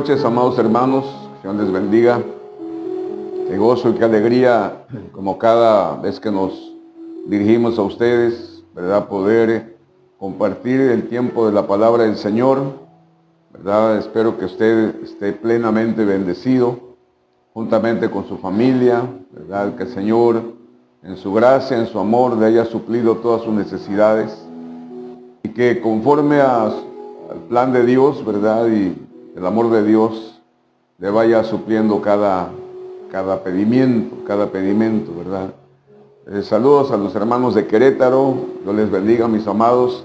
noches, amados hermanos. Que Dios les bendiga. Qué gozo y qué alegría, como cada vez que nos dirigimos a ustedes, ¿verdad? Poder compartir el tiempo de la palabra del Señor, ¿verdad? Espero que usted esté plenamente bendecido, juntamente con su familia, ¿verdad? Que el Señor, en su gracia, en su amor, le haya suplido todas sus necesidades y que conforme al plan de Dios, ¿verdad? Y el amor de Dios le vaya supliendo cada pedimento, ¿verdad? Saludos a los hermanos de Querétaro. Dios les bendiga, mis amados.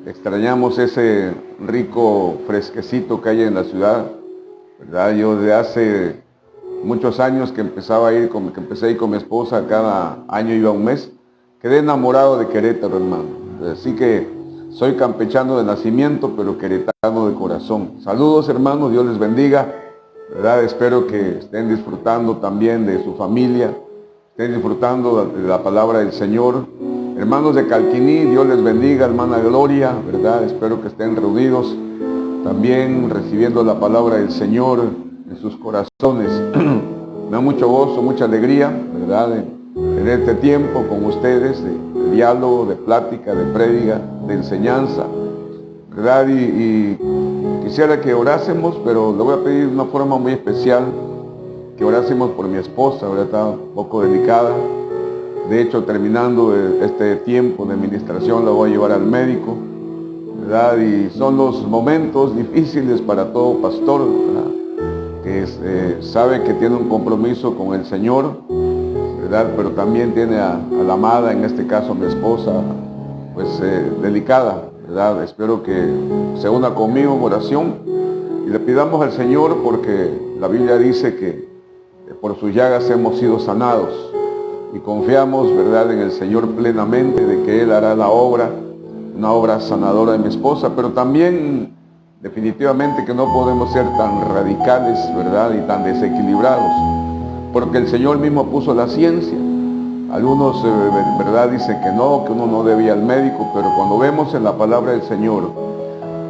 Extrañamos ese rico fresquecito que hay en la ciudad, ¿verdad? Yo desde hace muchos años que empecé a ir con mi esposa, cada año iba un mes, quedé enamorado de Querétaro, hermano. Así que soy campechano de nacimiento, pero queretano de corazón. Saludos, hermanos, Dios les bendiga, ¿verdad? Espero que estén disfrutando también de su familia, estén disfrutando de la palabra del Señor. Hermanos de Calquiní, Dios les bendiga, hermana Gloria, ¿verdad? Espero que estén reunidos también recibiendo la palabra del Señor en sus corazones. Me da mucho gozo, mucha alegría, ¿verdad? En este tiempo con ustedes, de diálogo, de plática, de prédica, de enseñanza, ¿verdad? Y quisiera que orásemos, pero le voy a pedir de una forma muy especial que orásemos por mi esposa, ¿verdad? Está un poco delicada. De hecho, terminando este tiempo de administración, la voy a llevar al médico, ¿verdad? Y son los momentos difíciles para todo pastor, ¿verdad? Que sabe que tiene un compromiso con el Señor, ¿verdad? Pero también tiene a la amada, en este caso mi esposa, pues delicada, ¿verdad? Espero que se una conmigo en oración y le pidamos al Señor, porque la Biblia dice que por sus llagas hemos sido sanados, y confiamos, ¿verdad?, en el Señor plenamente de que Él hará la obra, una obra sanadora de mi esposa, pero también definitivamente que no podemos ser tan radicales, ¿verdad?, y tan desequilibrados, porque el Señor mismo puso la ciencia. Algunos, ¿verdad?, dicen que uno no debe ir al médico, pero cuando vemos en la palabra del Señor,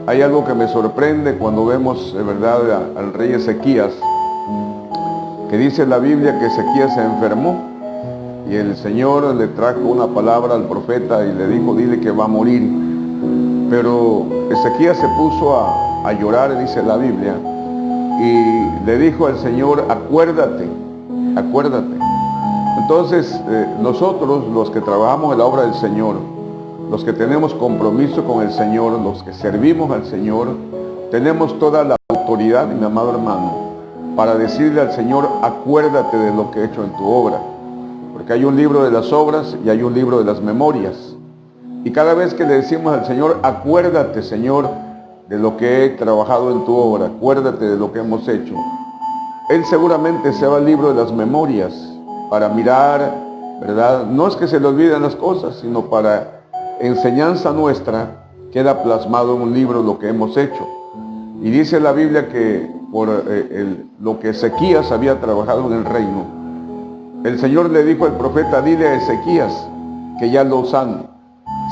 hay algo que me sorprende cuando vemos, ¿verdad?, al rey Ezequías, que dice en la Biblia que Ezequías se enfermó, y el Señor le trajo una palabra al profeta y le dijo: dile que va a morir. Pero Ezequías se puso a llorar, dice la Biblia, y le dijo al Señor: acuérdate. Entonces, nosotros, los que trabajamos en la obra del Señor, los que tenemos compromiso con el Señor, los que servimos al Señor, tenemos toda la autoridad, mi amado hermano, para decirle al Señor: acuérdate de lo que he hecho en tu obra. Porque hay un libro de las obras y hay un libro de las memorias. Y cada vez que le decimos al Señor: acuérdate, Señor, de lo que he trabajado en tu obra, acuérdate de lo que hemos hecho, Él seguramente se va al libro de las memorias para mirar, ¿verdad? No es que se le olviden las cosas, sino para enseñanza nuestra queda plasmado en un libro lo que hemos hecho. Y dice la Biblia que por lo que Ezequías había trabajado en el reino, el Señor le dijo al profeta: dile a Ezequías que ya lo sane.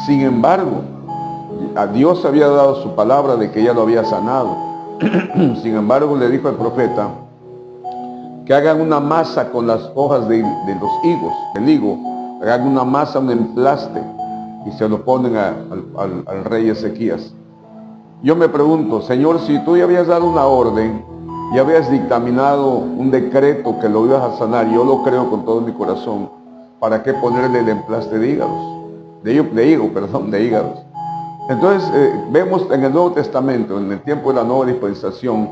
Sin embargo, a Dios había dado su palabra de que ya lo había sanado. Sin embargo, le dijo al profeta que hagan una masa con las hojas de los higos, del higo, hagan una masa, un emplaste, y se lo ponen al rey Ezequías. Yo me pregunto: Señor, si tú ya habías dado una orden y habías dictaminado un decreto que lo ibas a sanar, yo lo creo con todo mi corazón, ¿para qué ponerle el emplaste de hígados? De hígados. Entonces, vemos en el Nuevo Testamento, en el tiempo de la nueva dispensación,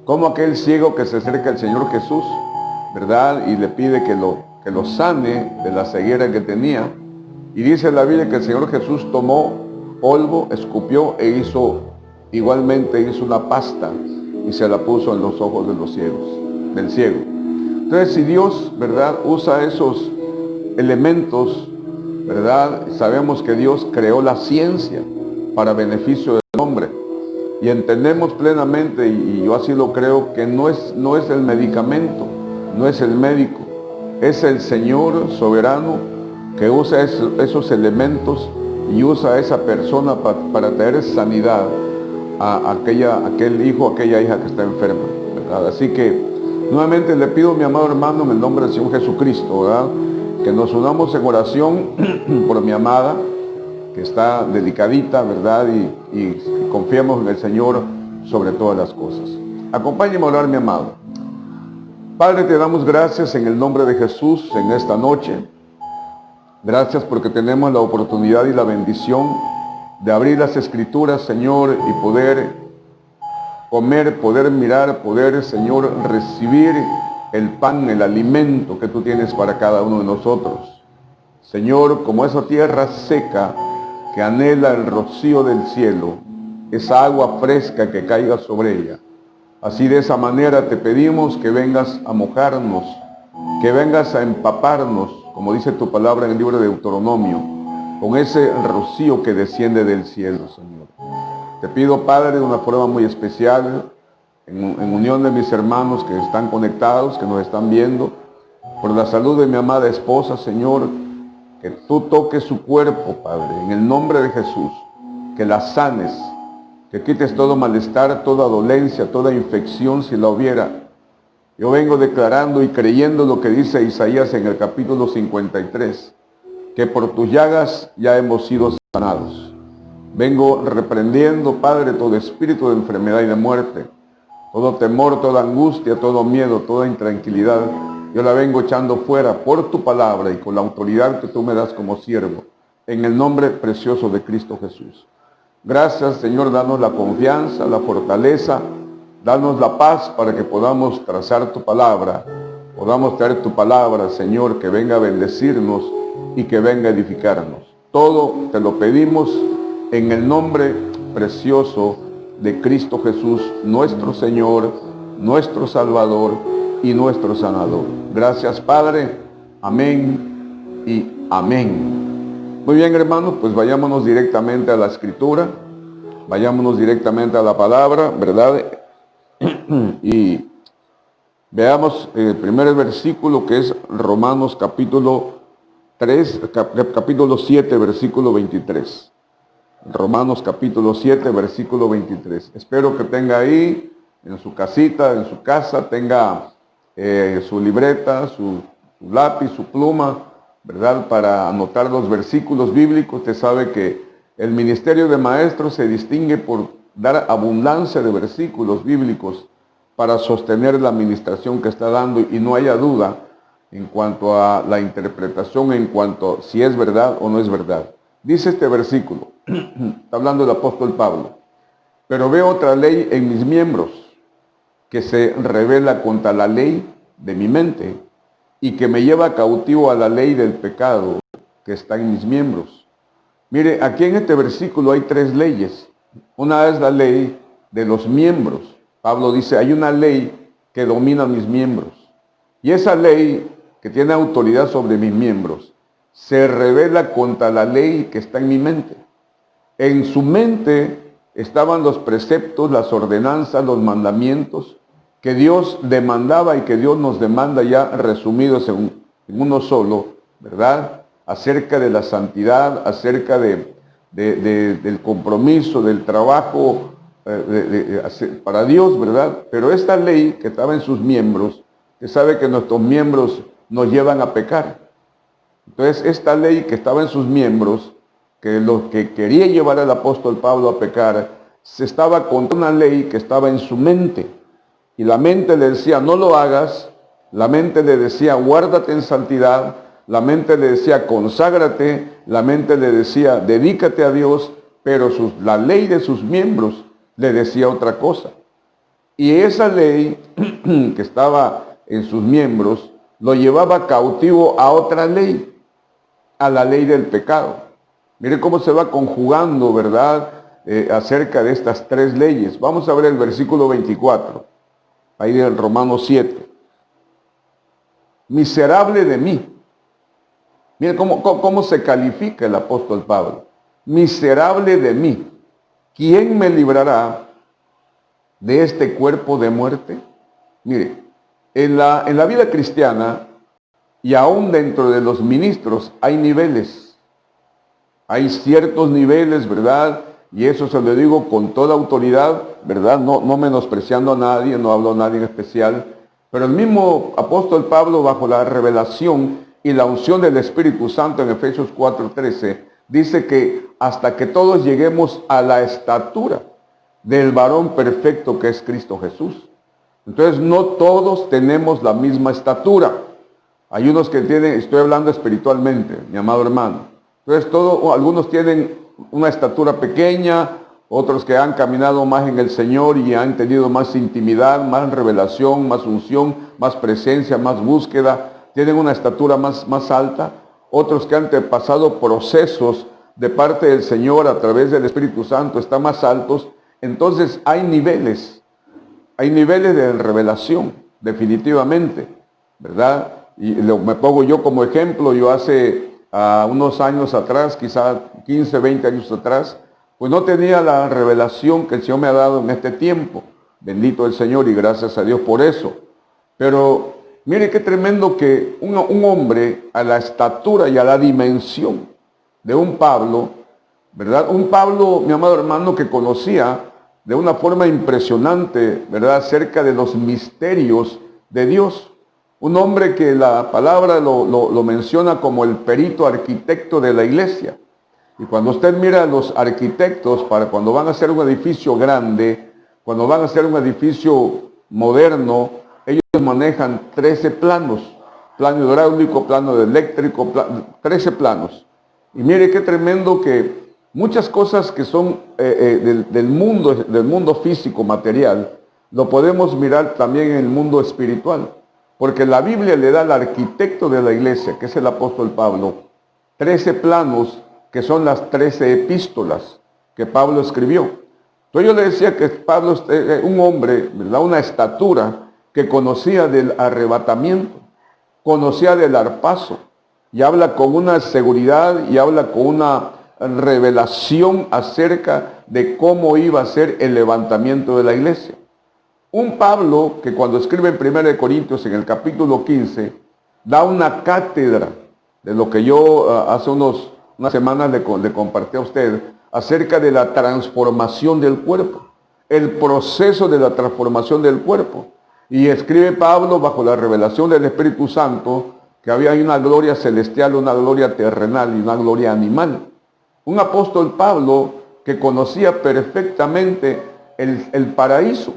como aquel ciego que se acerca al Señor Jesús, ¿verdad?, y le pide que lo sane de la ceguera que tenía. Y dice la Biblia que el Señor Jesús tomó polvo, escupió e igualmente hizo una pasta y se la puso en los ojos del ciego. Entonces, si Dios, ¿verdad?, usa esos elementos, ¿verdad?, sabemos que Dios creó la ciencia para beneficio del hombre. Y entendemos plenamente, y yo así lo creo, que no es el medicamento, no es el médico, es el Señor soberano que usa esos elementos y usa a esa persona para traer sanidad a aquel hijo, aquella hija que está enferma, ¿verdad? Así que nuevamente le pido, mi amado hermano, en el nombre del Señor Jesucristo, ¿verdad?, que nos unamos en oración por mi amada, que está delicadita, ¿verdad? Y confiemos en el Señor sobre todas las cosas. Acompáñeme a orar, mi amado. Padre, te damos gracias en el nombre de Jesús en esta noche. Gracias porque tenemos la oportunidad y la bendición de abrir las Escrituras, Señor, y poder comer, poder mirar, poder, Señor, recibir el pan, el alimento que tú tienes para cada uno de nosotros. Señor, como esa tierra seca que anhela el rocío del cielo, esa agua fresca que caiga sobre ella. Así de esa manera te pedimos que vengas a mojarnos, que vengas a empaparnos, como dice tu palabra en el libro de Deuteronomio, con ese rocío que desciende del cielo, Señor. Te pido, Padre, de una forma muy especial, en unión de mis hermanos que están conectados, que nos están viendo, por la salud de mi amada esposa, Señor, que tú toques su cuerpo, Padre, en el nombre de Jesús, que la sanes, que quites todo malestar, toda dolencia, toda infección si la hubiera. Yo vengo declarando y creyendo lo que dice Isaías en el capítulo 53, que por tus llagas ya hemos sido sanados. Vengo reprendiendo, Padre, todo espíritu de enfermedad y de muerte, todo temor, toda angustia, todo miedo, toda intranquilidad. Yo la vengo echando fuera por tu palabra y con la autoridad que tú me das como siervo, en el nombre precioso de Cristo Jesús. Gracias, Señor, danos la confianza, la fortaleza, danos la paz para que podamos trazar tu palabra, podamos traer tu palabra, Señor, que venga a bendecirnos y que venga a edificarnos. Todo te lo pedimos en el nombre precioso de Cristo Jesús, nuestro Señor, nuestro Salvador y nuestro Sanador. Gracias, Padre. Amén y amén. Muy bien, hermanos, pues vayámonos directamente a la Escritura, vayámonos directamente a la palabra, ¿verdad? Y veamos el primer versículo, que es Romanos capítulo 7, versículo 23. Romanos capítulo 7, versículo 23. Espero que tenga ahí, en su casita, en su casa, tenga su libreta, su lápiz, su pluma, ¿verdad?, para anotar los versículos bíblicos. Usted sabe que el ministerio de maestro se distingue por dar abundancia de versículos bíblicos para sostener la administración que está dando, y no haya duda en cuanto a la interpretación, en cuanto a si es verdad o no es verdad. Dice este versículo, está hablando el apóstol Pablo: pero veo otra ley en mis miembros, que se revela contra la ley de mi mente y que me lleva cautivo a la ley del pecado que está en mis miembros. Mire, aquí en este versículo hay tres leyes. Una es la ley de los miembros. Pablo dice, hay una ley que domina mis miembros. Y esa ley, que tiene autoridad sobre mis miembros, se revela contra la ley que está en mi mente. En su mente estaban los preceptos, las ordenanzas, los mandamientos que Dios demandaba y que Dios nos demanda, ya resumidos en uno solo, ¿verdad? Acerca de la santidad, acerca del compromiso, del trabajo para Dios, ¿verdad? Pero esta ley que estaba en sus miembros, que sabe que nuestros miembros nos llevan a pecar. Entonces, esta ley que estaba en sus miembros, que lo que quería llevar al apóstol Pablo a pecar, se estaba contra una ley que estaba en su mente. Y la mente le decía, no lo hagas. La mente le decía, guárdate en santidad. La mente le decía, conságrate. La mente le decía, dedícate a Dios. Pero la ley de sus miembros le decía otra cosa. Y esa ley que estaba en sus miembros lo llevaba cautivo a otra ley, a la ley del pecado. Mire cómo se va conjugando, ¿verdad?, acerca de estas tres leyes. Vamos a ver el versículo 24, ahí del Romanos 7. Miserable de mí. Mire cómo se califica el apóstol Pablo. Miserable de mí. ¿Quién me librará de este cuerpo de muerte? Mire, en la vida cristiana, y aún dentro de los ministros, hay niveles. Hay ciertos niveles, ¿verdad? y eso se lo digo con toda autoridad, ¿verdad? No menospreciando a nadie, no hablo a nadie en especial, pero el mismo apóstol Pablo, bajo la revelación y la unción del Espíritu Santo en Efesios 4:13, dice que hasta que todos lleguemos a la estatura del varón perfecto que es Cristo Jesús. Entonces no todos tenemos la misma estatura. Hay unos que tienen, estoy hablando espiritualmente, mi amado hermano. Entonces algunos tienen una estatura pequeña, otros que han caminado más en el Señor y han tenido más intimidad, más revelación, más unción, más presencia, más búsqueda, tienen una estatura más alta. Otros que han pasado procesos de parte del Señor a través del Espíritu Santo están más altos. Entonces hay niveles de revelación, definitivamente, ¿verdad? Y me pongo yo como ejemplo. Yo hace unos años atrás, quizá 15, 20 años atrás, pues no tenía la revelación que el Señor me ha dado en este tiempo. Bendito el Señor y gracias a Dios por eso. Pero mire qué tremendo que un hombre a la estatura y a la dimensión de un Pablo, ¿verdad? Un Pablo, mi amado hermano, que conocía de una forma impresionante, ¿verdad?, acerca de los misterios de Dios. Un hombre que la palabra lo menciona como el perito arquitecto de la iglesia. Y cuando usted mira a los arquitectos, para cuando van a hacer un edificio grande, cuando van a hacer un edificio moderno, ellos manejan 13 planos. Plano hidráulico, plano eléctrico, 13 planos. Y mire qué tremendo que muchas cosas que son del mundo físico, material, lo podemos mirar también en el mundo espiritual. Porque la Biblia le da al arquitecto de la iglesia, que es el apóstol Pablo, 13 planos, que son las 13 epístolas que Pablo escribió. Entonces yo le decía que Pablo es un hombre, ¿verdad?, una estatura que conocía del arrebatamiento, conocía del arpazo, y habla con una seguridad y habla con una revelación acerca de cómo iba a ser el levantamiento de la iglesia. Un Pablo que cuando escribe en 1 Corintios en el capítulo 15, da una cátedra de lo que yo hace unas semanas le compartí a usted acerca de la transformación del cuerpo, el proceso de la transformación del cuerpo. Y escribe Pablo bajo la revelación del Espíritu Santo que había una gloria celestial, una gloria terrenal y una gloria animal. Un apóstol Pablo que conocía perfectamente el paraíso.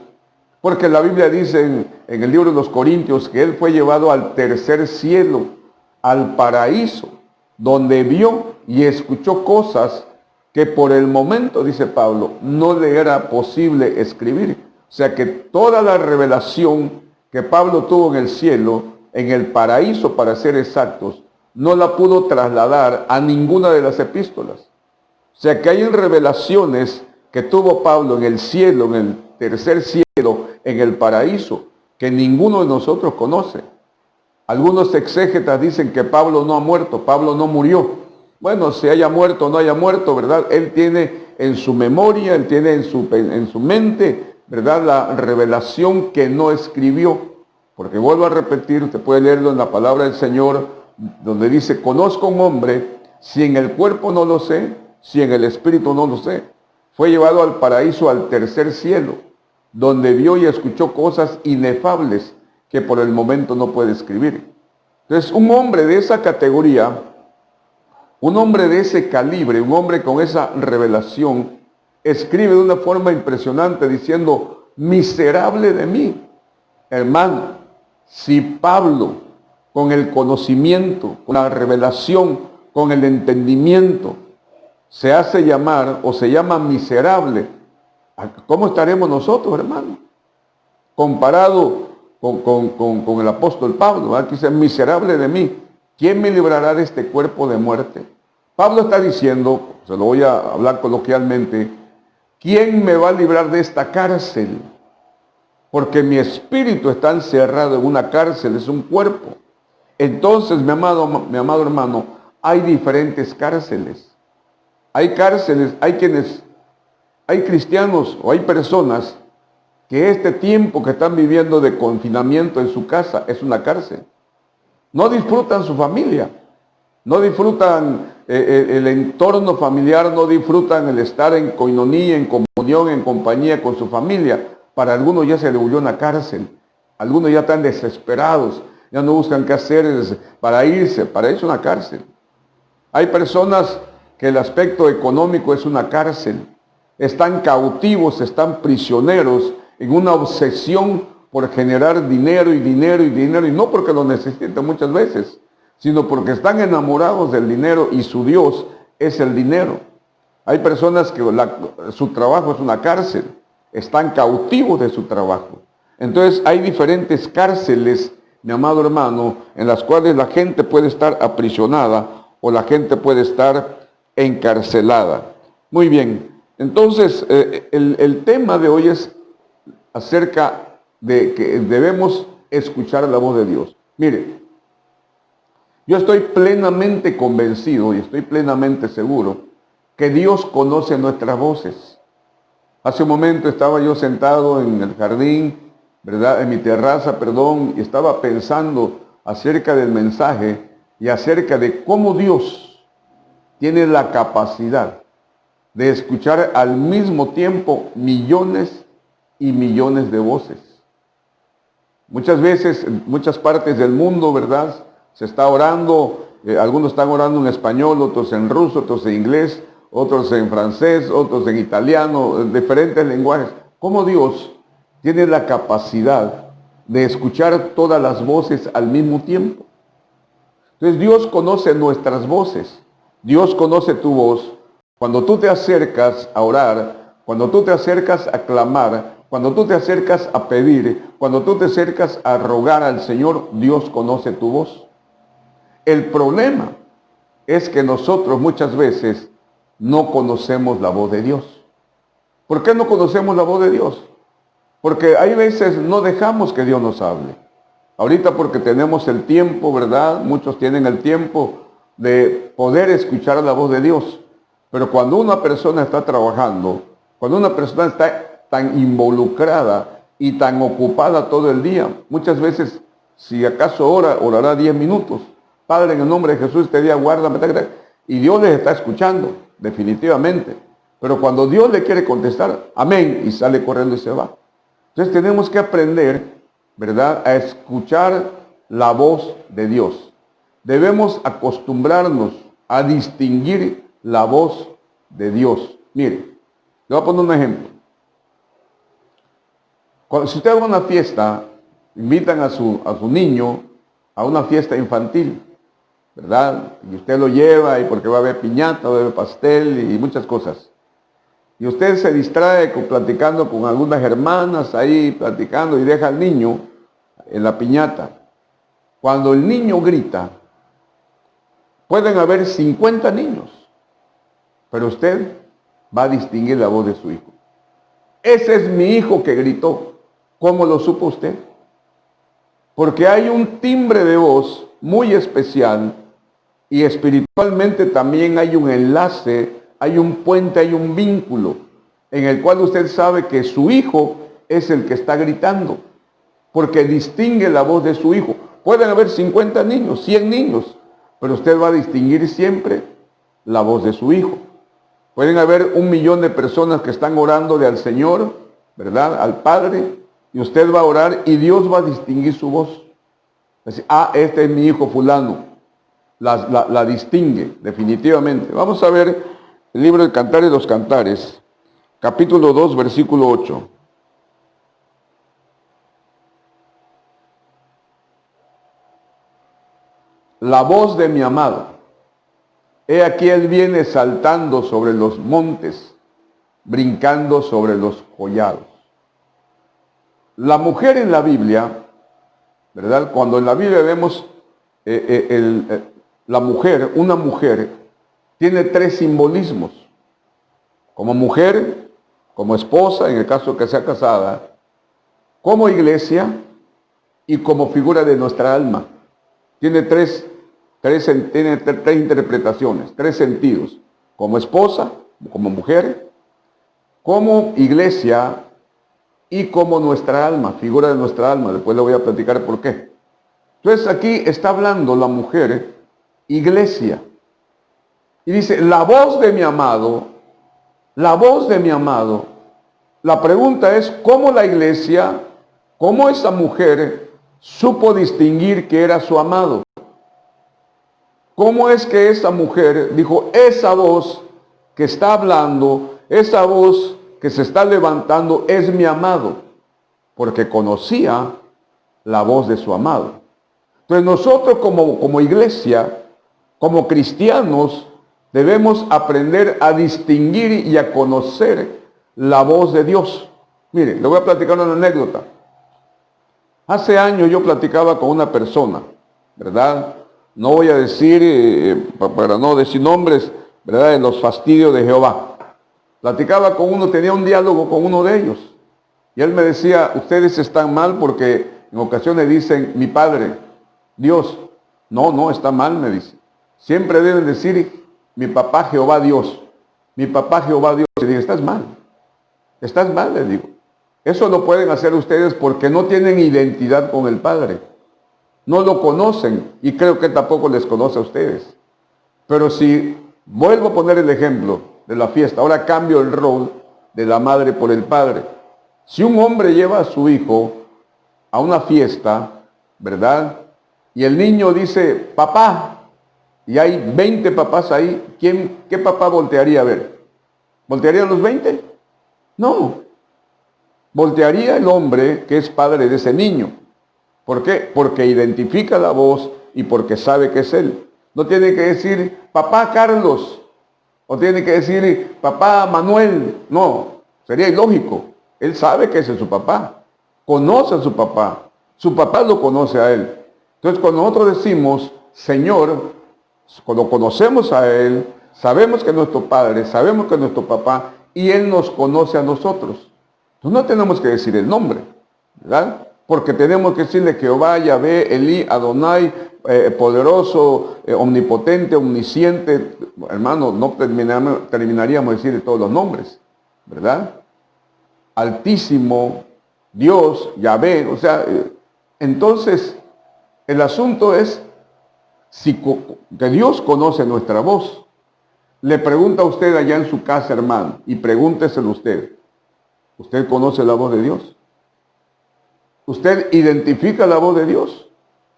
Porque la Biblia dice en el libro de los Corintios que él fue llevado al tercer cielo, al paraíso, donde vio y escuchó cosas que por el momento, dice Pablo, no le era posible escribir. O sea que toda la revelación que Pablo tuvo en el cielo, en el paraíso para ser exactos, no la pudo trasladar a ninguna de las epístolas. O sea que hay revelaciones que tuvo Pablo en el cielo, en el tercer cielo, en el paraíso, que ninguno de nosotros conoce. Algunos exégetas dicen que Pablo no ha muerto, Pablo no murió. Bueno, si haya muerto o no haya muerto, ¿verdad? Él tiene en su memoria, él tiene en su mente, ¿verdad?, la revelación que no escribió. Porque vuelvo a repetir, usted puede leerlo en la palabra del Señor, donde dice, conozco a un hombre, si en el cuerpo no lo sé, si en el espíritu no lo sé. Fue llevado al paraíso, al tercer cielo, donde vio y escuchó cosas inefables que por el momento no puede escribir. Entonces, un hombre de esa categoría, un hombre de ese calibre, un hombre con esa revelación, escribe de una forma impresionante diciendo, miserable de mí. Hermano, si Pablo, con el conocimiento, con la revelación, con el entendimiento, se hace llamar o se llama miserable, ¿cómo estaremos nosotros, hermano? Comparado con el apóstol Pablo, ¿verdad? Que dice, miserable de mí, ¿quién me librará de este cuerpo de muerte? Pablo está diciendo, se lo voy a hablar coloquialmente, ¿quién me va a librar de esta cárcel? Porque mi espíritu está encerrado en una cárcel, es un cuerpo. Entonces, mi amado hermano, hay diferentes cárceles. Hay cárceles, hay cristianos o hay personas que este tiempo que están viviendo de confinamiento en su casa es una cárcel. No disfrutan su familia, no disfrutan el entorno familiar, no disfrutan el estar en coinonía, en comunión, en compañía con su familia. Para algunos ya se le volvió una cárcel. Algunos ya están desesperados, ya no buscan qué hacer para irse, para eso es una cárcel. Hay personas que el aspecto económico es una cárcel. Están cautivos, están prisioneros en una obsesión por generar dinero y dinero y dinero, y no porque lo necesiten muchas veces, sino porque están enamorados del dinero y su Dios es el dinero. Hay personas que su trabajo es una cárcel, están cautivos de su trabajo. Entonces hay diferentes cárceles, mi amado hermano, en las cuales la gente puede estar aprisionada o la gente puede estar encarcelada. Muy bien, entonces el tema de hoy es acerca de que debemos escuchar la voz de Dios. Mire, yo estoy plenamente convencido y estoy plenamente seguro que Dios conoce nuestras voces. Hace un momento estaba yo sentado en el jardín, ¿verdad? En mi terraza, perdón, y estaba pensando acerca del mensaje y acerca de cómo Dios tiene la capacidad de escuchar al mismo tiempo millones y millones de voces. Muchas veces, en muchas partes del mundo, ¿verdad? Se está orando, algunos están orando en español, otros en ruso, otros en inglés, otros en francés, otros en italiano, en diferentes lenguajes. ¿Cómo Dios tiene la capacidad de escuchar todas las voces al mismo tiempo? Entonces Dios conoce nuestras voces. Dios conoce tu voz. Cuando tú te acercas a orar, cuando tú te acercas a clamar, cuando tú te acercas a pedir, cuando tú te acercas a rogar al Señor, Dios conoce tu voz. El problema es que nosotros muchas veces no conocemos la voz de Dios. ¿Por qué no conocemos la voz de Dios? Porque hay veces no dejamos que Dios nos hable. Ahorita porque tenemos el tiempo, ¿verdad? Muchos tienen el tiempo de poder escuchar la voz de Dios. Pero cuando una persona está trabajando, cuando una persona está tan involucrada y tan ocupada todo el día, muchas veces, si acaso orará 10 minutos. Padre, en el nombre de Jesús, este día guárdame. Y Dios les está escuchando, definitivamente. Pero cuando Dios le quiere contestar, amén, y sale corriendo y se va. Entonces tenemos que aprender, ¿verdad?, a escuchar la voz de Dios. Debemos acostumbrarnos a distinguir la voz de Dios. Mire, le voy a poner un ejemplo. Si usted va a una fiesta, invitan a su niño a una fiesta infantil, ¿verdad? Y usted lo lleva y porque va a haber piñata, va a haber pastel y muchas cosas. Y usted se distrae platicando con algunas hermanas ahí, platicando y deja al niño en la piñata. Cuando el niño grita, pueden haber 50 niños, pero usted va a distinguir la voz de su hijo. Ese es mi hijo que gritó. ¿Cómo lo supo usted? Porque hay un timbre de voz muy especial y espiritualmente también hay un enlace, hay un puente, hay un vínculo en el cual usted sabe que su hijo es el que está gritando, porque distingue la voz de su hijo. Pueden haber 50 niños, 100 niños, pero usted va a distinguir siempre la voz de su hijo. Pueden haber 1 millón de personas que están orándole al Señor, ¿verdad?, al Padre, y usted va a orar y Dios va a distinguir su voz. Decir, este es mi hijo fulano. La distingue definitivamente. Vamos a ver el libro de Cantares de los Cantares, capítulo 2, versículo 8. La voz de mi amado. He aquí él viene saltando sobre los montes, brincando sobre los collados. La mujer en la Biblia, ¿verdad? Cuando en la Biblia vemos la mujer, una mujer, tiene 3 simbolismos. Como mujer, como esposa, en el caso que sea casada, como iglesia y como figura de nuestra alma. Tiene tres interpretaciones, 3 sentidos. Como esposa, como mujer, como iglesia y como nuestra alma, figura de nuestra alma. Después le voy a platicar por qué. Entonces aquí está hablando la mujer iglesia. Y dice, la voz de mi amado, la voz de mi amado. La pregunta es, ¿cómo la iglesia, cómo esa mujer supo distinguir que era su amado? ¿Cómo es que esa mujer dijo, esa voz que está hablando, esa voz que se está levantando es mi amado? Porque conocía la voz de su amado. Entonces nosotros como iglesia, como cristianos, debemos aprender a distinguir y a conocer la voz de Dios. Mire, le voy a platicar una anécdota. Hace años yo platicaba con una persona, ¿verdad? No voy a decir, para no decir nombres, ¿verdad? De los fastidios de Jehová. Platicaba con uno, tenía un diálogo con uno de ellos. Y él me decía, ustedes están mal porque en ocasiones dicen, mi padre, Dios. No, está mal, me dice. Siempre deben decir, mi papá Jehová Dios. Mi papá Jehová Dios. Y dije, estás mal, le digo. Eso lo pueden hacer ustedes porque no tienen identidad con el Padre. No lo conocen y creo que tampoco les conoce a ustedes. Pero si vuelvo a poner el ejemplo de la fiesta, ahora cambio el rol de la madre por el padre. Si un hombre lleva a su hijo a una fiesta, ¿verdad? Y el niño dice, papá, y hay 20 papás ahí, ¿qué papá voltearía a ver? ¿Voltearían los 20? No. Voltearía el hombre que es padre de ese niño. ¿Por qué? Porque identifica la voz y porque sabe que es él. No tiene que decir, papá Carlos, o tiene que decir, papá Manuel. No, sería ilógico. Él sabe que ese es su papá. Conoce a su papá lo conoce a él. Entonces cuando nosotros decimos, Señor, cuando conocemos a Él, sabemos que es nuestro Padre, sabemos que es nuestro papá, y Él nos conoce a nosotros. Entonces no tenemos que decir el nombre, ¿verdad? Porque tenemos que decirle Jehová, Yahvé, Elí, Adonai, poderoso, omnipotente, omnisciente. Hermano, no terminaríamos de decir todos los nombres, ¿verdad? Altísimo, Dios, Yahvé. O sea, entonces el asunto es que Dios conoce nuestra voz. Le pregunta a usted allá en su casa, hermano, y pregúnteselo usted. ¿Usted conoce la voz de Dios? ¿Usted identifica la voz de Dios?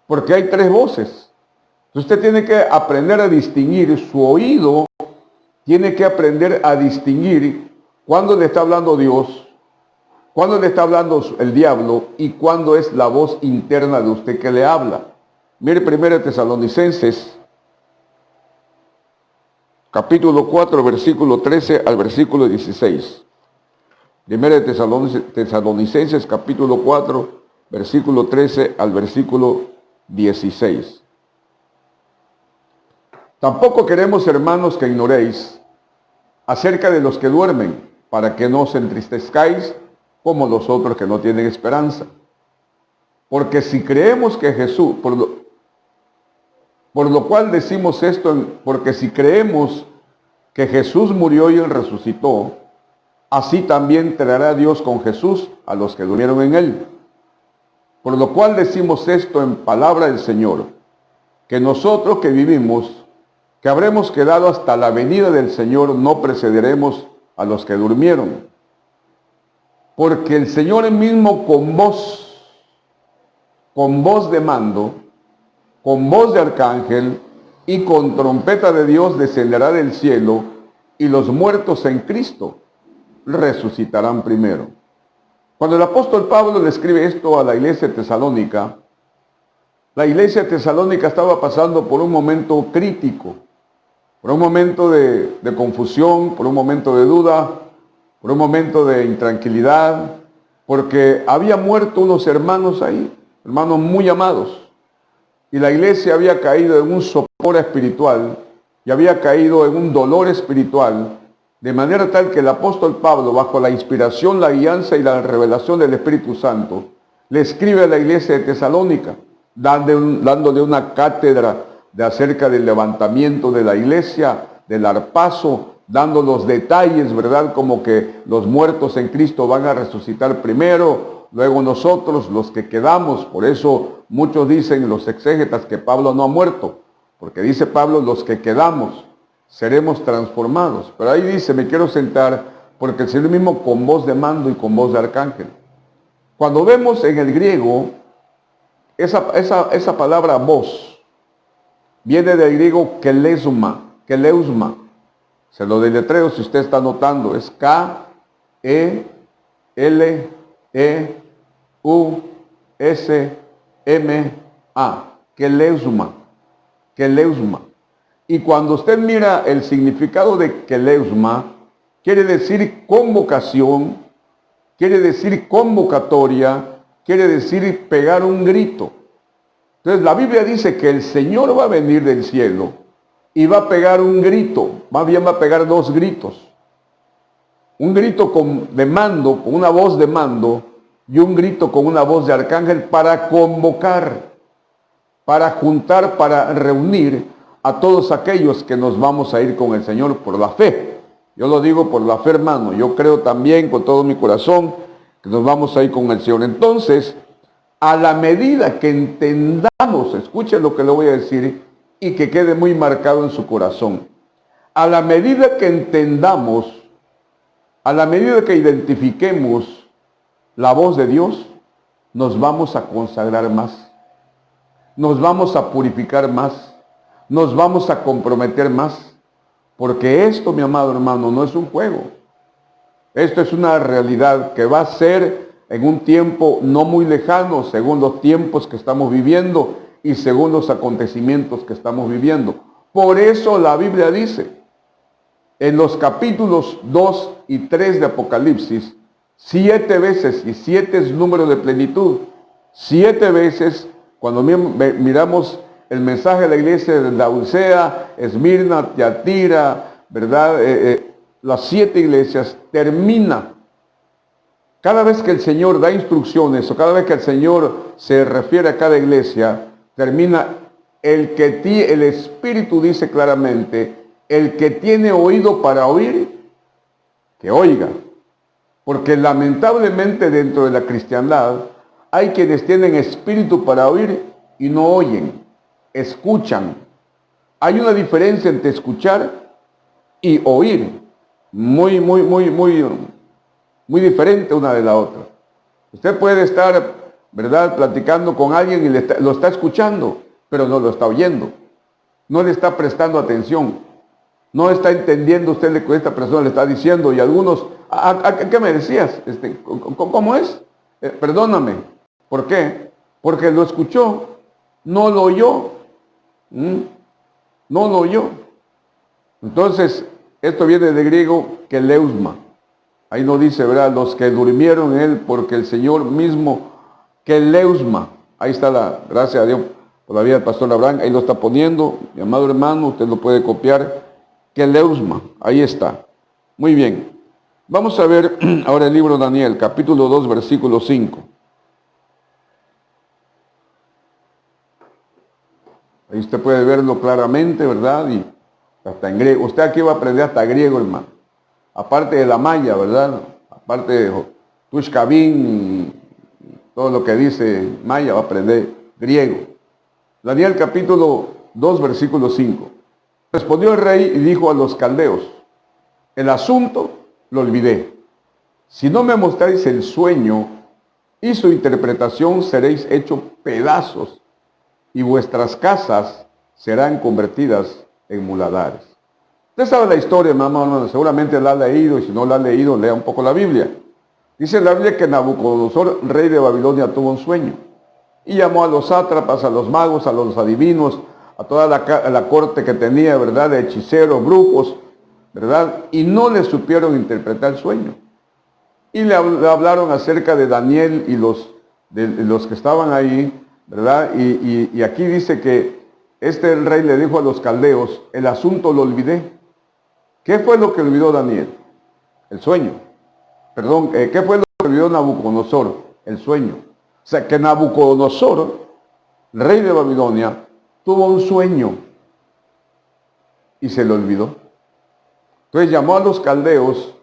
Porque hay 3 voces. Usted tiene que aprender a distinguir, su oído tiene que aprender a distinguir cuándo le está hablando Dios, cuándo le está hablando el diablo y cuándo es la voz interna de usted que le habla. Mire 1 Tesalonicenses, capítulo 4, versículo 13 al versículo 16. 1 Tesalonicenses, capítulo 4, versículo 13 al versículo 16. Tampoco queremos, hermanos, que ignoréis acerca de los que duermen, para que no os entristezcáis como los otros que no tienen esperanza. Porque si creemos que Jesús, por lo cual decimos esto, porque si creemos que Jesús murió y Él resucitó, así también traerá Dios con Jesús a los que durmieron en Él. Por lo cual decimos esto en palabra del Señor, que nosotros que vivimos, que habremos quedado hasta la venida del Señor, no precederemos a los que durmieron. Porque el Señor mismo con voz de mando, con voz de arcángel y con trompeta de Dios descenderá del cielo, y los muertos en Cristo resucitarán primero. Cuando el apóstol Pablo le escribe esto a la iglesia tesalónica, la iglesia tesalónica estaba pasando por un momento crítico, por un momento de confusión, por un momento de duda, por un momento de intranquilidad, porque había muerto unos hermanos ahí, hermanos muy amados, y la iglesia había caído en un sopor espiritual y había caído en un dolor espiritual, de manera tal que el apóstol Pablo, bajo la inspiración, la guianza y la revelación del Espíritu Santo, le escribe a la iglesia de Tesalónica, dándole una cátedra de acerca del levantamiento de la iglesia, del arpazo, dando los detalles, ¿verdad? Como que los muertos en Cristo van a resucitar primero, luego nosotros los que quedamos. Por eso muchos dicen, los exégetas, que Pablo no ha muerto, porque dice Pablo, los que quedamos seremos transformados. Pero ahí dice, me quiero sentar, porque el Señor mismo con voz de mando y con voz de arcángel. Cuando vemos en el griego, esa palabra voz, viene del griego keleusma. Se lo deletreo si usted está notando, es K-E-L-E-U-S-M-A, Keleusma. Y cuando usted mira el significado de keleusma, quiere decir convocación, quiere decir convocatoria, quiere decir pegar un grito. Entonces la Biblia dice que el Señor va a venir del cielo y va a pegar un grito, más bien va a pegar dos gritos. Un grito de mando, con una voz de mando, y un grito con una voz de arcángel para convocar, para juntar, para reunir a todos aquellos que nos vamos a ir con el Señor por la fe. Yo lo digo por la fe, hermano. Yo creo también con todo mi corazón que nos vamos a ir con el Señor. Entonces, a la medida que entendamos, escuchen lo que le voy a decir y que quede muy marcado en su corazón. A la medida que entendamos, a la medida que identifiquemos la voz de Dios, nos vamos a consagrar más, nos vamos a purificar más, nos vamos a comprometer más, porque esto, mi amado hermano, no es un juego. Esto es una realidad que va a ser en un tiempo no muy lejano, según los tiempos que estamos viviendo y según los acontecimientos que estamos viviendo. Por eso la Biblia dice, en los capítulos 2 y 3 de Apocalipsis, 7 veces, y 7 es número de plenitud, 7 veces, cuando miramos el mensaje de la iglesia de Laodicea, Esmirna, Tiatira, ¿verdad? Las 7 iglesias, termina. Cada vez que el Señor da instrucciones o cada vez que el Señor se refiere a cada iglesia, termina el Espíritu dice claramente, el que tiene oído para oír, que oiga. Porque lamentablemente dentro de la cristiandad hay quienes tienen espíritu para oír y no oyen, escuchan. Hay una diferencia entre escuchar y oír, muy diferente una de la otra. Usted puede estar, ¿verdad?, platicando con alguien y lo está escuchando, pero no lo está oyendo. No le está prestando atención. No está entendiendo usted lo que esta persona le está diciendo. Y algunos, ¿qué me decías? ¿Cómo es? Perdóname. ¿Por qué? Porque lo escuchó, no lo oyó. No lo oyó. Entonces, esto viene de griego keleusma. Ahí no dice, ¿verdad? Los que durmieron en él, porque el Señor mismo, keleusma. Ahí está gracias a Dios por la vida del pastor Abraham. Ahí lo está poniendo. Mi amado hermano, usted lo puede copiar. Keleusma. Ahí está. Muy bien. Vamos a ver ahora el libro de Daniel, capítulo 2, versículo 5. Ahí usted puede verlo claramente, ¿verdad? Y hasta en griego. Usted aquí va a aprender hasta griego, hermano. Aparte de la maya, ¿verdad? Aparte de Tushkabin y todo lo que dice maya, va a aprender griego. Daniel capítulo 2, versículo 5. Respondió el rey y dijo a los caldeos, el asunto lo olvidé. Si no me mostráis el sueño y su interpretación, seréis hechos pedazos y vuestras casas serán convertidas en muladares. Usted sabe la historia, hermano, seguramente la ha leído, y si no la ha leído, lea un poco la Biblia. Dice la Biblia que Nabucodonosor, rey de Babilonia, tuvo un sueño y llamó a los sátrapas, a los magos, a los adivinos, a toda la corte que tenía, ¿verdad?, de hechiceros, brujos, ¿verdad? Y no le supieron interpretar el sueño. Y le hablaron acerca de Daniel y los que estaban ahí, ¿verdad? Y aquí dice que el rey le dijo a los caldeos, el asunto lo olvidé. ¿Qué fue lo que olvidó Daniel? El sueño. Perdón, ¿qué fue lo que olvidó Nabucodonosor? El sueño. O sea, que Nabucodonosor, rey de Babilonia, tuvo un sueño y se le olvidó. Entonces llamó a los caldeos,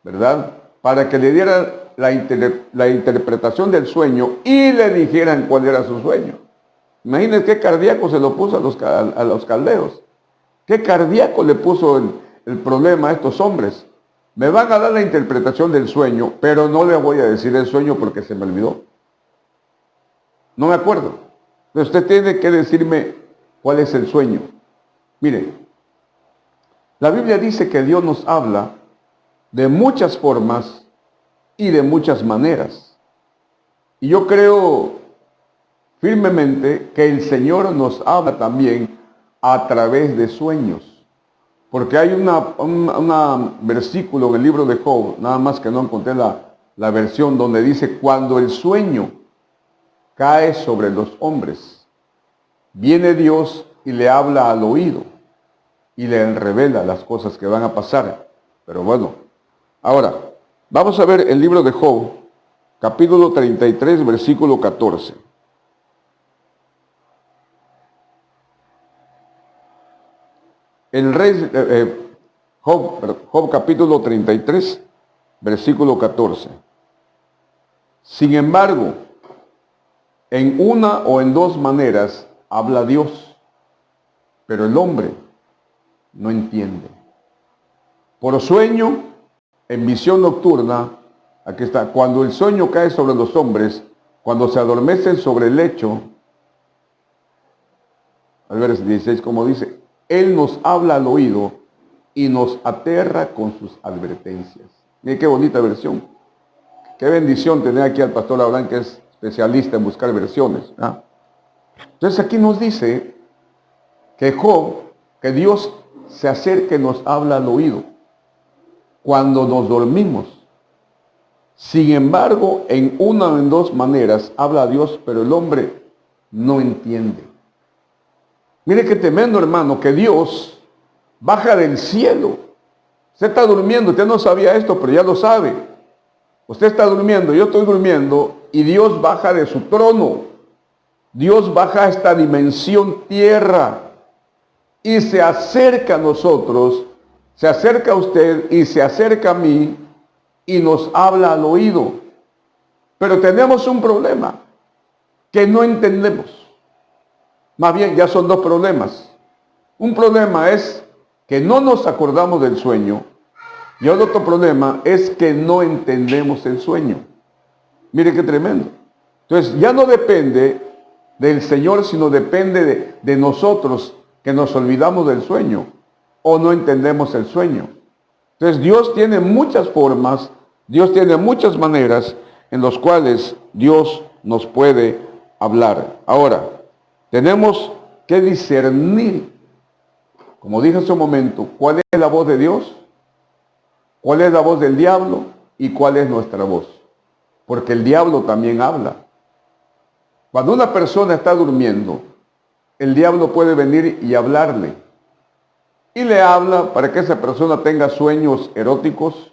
¿verdad?, para que le dieran la interpretación del sueño y le dijeran cuál era su sueño. Imagínense qué cardíaco se lo puso a los caldeos. Qué cardíaco le puso el problema a estos hombres. Me van a dar la interpretación del sueño, pero no les voy a decir el sueño porque se me olvidó. No me acuerdo. Entonces usted tiene que decirme cuál es el sueño. Mire, la Biblia dice que Dios nos habla de muchas formas y de muchas maneras. Y yo creo firmemente que el Señor nos habla también a través de sueños. Porque hay un versículo en el libro de Job, nada más que no encontré la versión, donde dice, cuando el sueño cae sobre los hombres, viene Dios y le habla al oído y le revela las cosas que van a pasar. Pero bueno, ahora, vamos a ver el libro de Job, capítulo 33, versículo 14. El rey, Job capítulo 33, versículo 14. Sin embargo, en una o en dos maneras habla Dios, pero el hombre no entiende. Por sueño, en visión nocturna, aquí está, cuando el sueño cae sobre los hombres, cuando se adormecen sobre el lecho, al verso 16, como dice, Él nos habla al oído y nos aterra con sus advertencias. Miren qué bonita versión. Qué bendición tener aquí al pastor Abraham, que es especialista en buscar versiones. ¿Ah? Entonces aquí nos dice que que Dios se acerca y nos habla al oído cuando nos dormimos. Sin embargo, en una o en dos maneras habla Dios, pero el hombre no entiende. Mire qué tremendo, hermano, que Dios baja del cielo. Usted está durmiendo, usted no sabía esto, pero ya lo sabe. Usted está durmiendo, yo estoy durmiendo, y Dios baja de su trono. Dios baja a esta dimensión tierra y se acerca a nosotros, se acerca a usted y se acerca a mí y nos habla al oído. Pero tenemos un problema que no entendemos. Más bien, ya son dos problemas. Un problema es que no nos acordamos del sueño y el otro problema es que no entendemos el sueño. Mire qué tremendo. Entonces, ya no depende del Señor, sino depende de nosotros que nos olvidamos del sueño o no entendemos el sueño. Entonces, Dios tiene muchas formas, Dios tiene muchas maneras en las cuales Dios nos puede hablar. Ahora, tenemos que discernir, como dije hace un momento, cuál es la voz de Dios, cuál es la voz del diablo y cuál es nuestra voz. Porque el diablo también habla. Cuando una persona está durmiendo, el diablo puede venir y hablarle. Y le habla para que esa persona tenga sueños eróticos,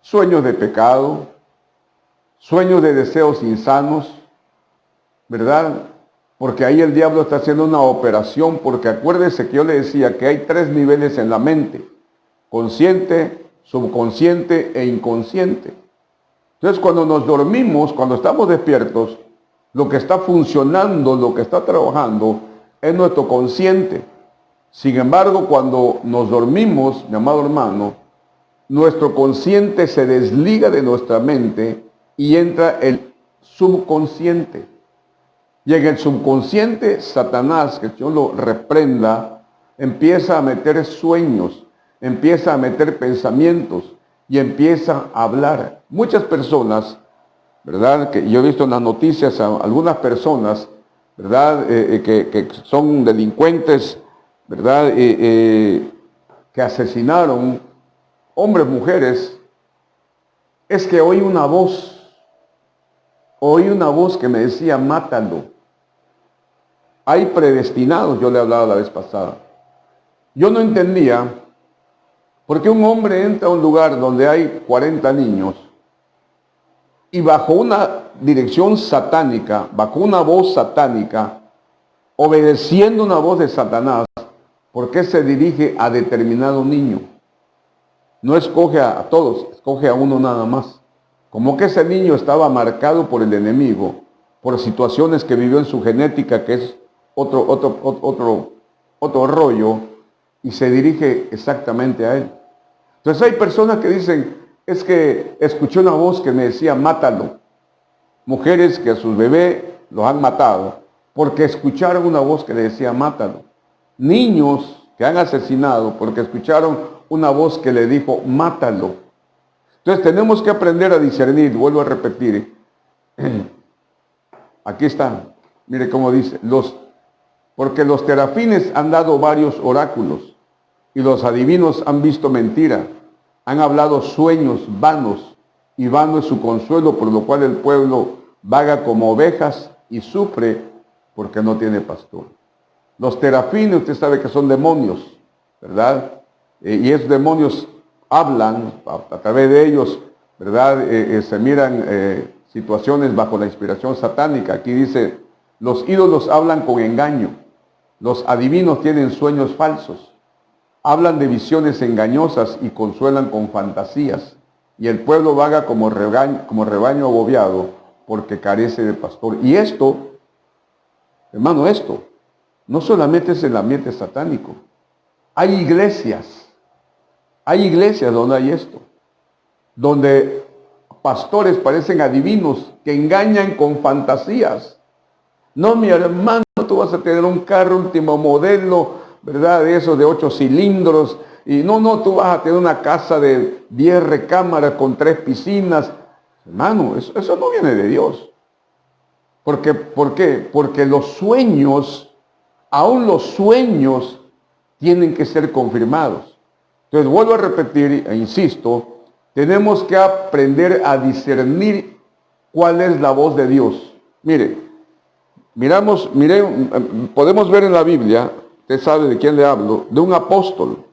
sueños de pecado, sueños de deseos insanos, ¿verdad? Porque ahí el diablo está haciendo una operación, porque acuérdese que yo le decía que hay 3 niveles en la mente: consciente, subconsciente e inconsciente. Entonces, cuando nos dormimos, cuando estamos despiertos, lo que está funcionando, lo que está trabajando, es nuestro consciente. Sin embargo, cuando nos dormimos, mi amado hermano, nuestro consciente se desliga de nuestra mente y entra el subconsciente. Y en el subconsciente, Satanás, que Dios lo reprenda, empieza a meter sueños, empieza a meter pensamientos y empieza a hablar. Muchas personas, ¿verdad? Que yo he visto en las noticias a algunas personas, ¿verdad? Que son delincuentes, ¿verdad? Que asesinaron hombres, mujeres. Es que oí una voz que me decía, mátalo. Hay predestinados, yo le hablaba la vez pasada. Yo no entendía por qué un hombre entra a un lugar donde hay 40 niños y bajo una dirección satánica, bajo una voz satánica, obedeciendo una voz de Satanás, ¿por qué se dirige a determinado niño? No escoge a todos, escoge a uno nada más. Como que ese niño estaba marcado por el enemigo por situaciones que vivió en su genética, que es otro rollo, y se dirige exactamente a él. Entonces hay personas que dicen, es que escuché una voz que me decía, mátalo. Mujeres que a sus bebés los han matado porque escucharon una voz que le decía, mátalo. Niños que han asesinado porque escucharon una voz que le dijo, mátalo. Entonces tenemos que aprender a discernir, vuelvo a repetir. Aquí está, mire cómo dice, porque los terafines han dado varios oráculos y los adivinos han visto mentira, han hablado sueños vanos y vano es su consuelo, por lo cual el pueblo vaga como ovejas y sufre porque no tiene pastor. Los terafines, usted sabe que son demonios, ¿verdad? Y esos demonios hablan, a través de ellos, ¿verdad? Se miran situaciones bajo la inspiración satánica. Aquí dice, los ídolos hablan con engaño, los adivinos tienen sueños falsos, hablan de visiones engañosas y consuelan con fantasías, y el pueblo vaga como rebaño agobiado porque carece de pastor. Y esto, hermano, esto no solamente es el ambiente satánico. Hay iglesias donde hay esto, donde pastores parecen adivinos que engañan con fantasías. No, mi hermano, tú vas a tener un carro último modelo, ¿verdad? De esos de 8 cilindros. Y no, tú vas a tener una casa de 10 recámaras con 3 piscinas. Hermano, eso no viene de Dios. ¿Por qué? Porque los sueños, aún los sueños, tienen que ser confirmados. Entonces, vuelvo a repetir e insisto, tenemos que aprender a discernir cuál es la voz de Dios. Podemos ver en la Biblia, usted sabe de quién le hablo, de un apóstol,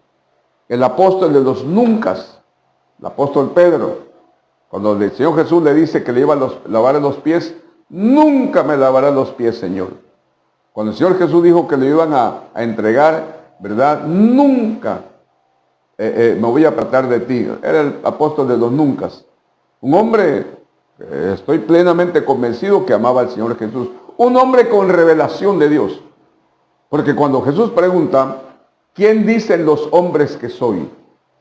el apóstol de los nuncas, el apóstol Pedro. Cuando el Señor Jesús le dice que le iba a lavar los pies, nunca me lavará los pies, Señor. Cuando el Señor Jesús dijo que le iban a entregar, ¿verdad? Nunca me voy a apartar de ti. Era el apóstol de los nuncas. Un hombre, estoy plenamente convencido que amaba al Señor Jesús. Un hombre con revelación de Dios. Porque cuando Jesús pregunta, ¿quién dicen los hombres que soy?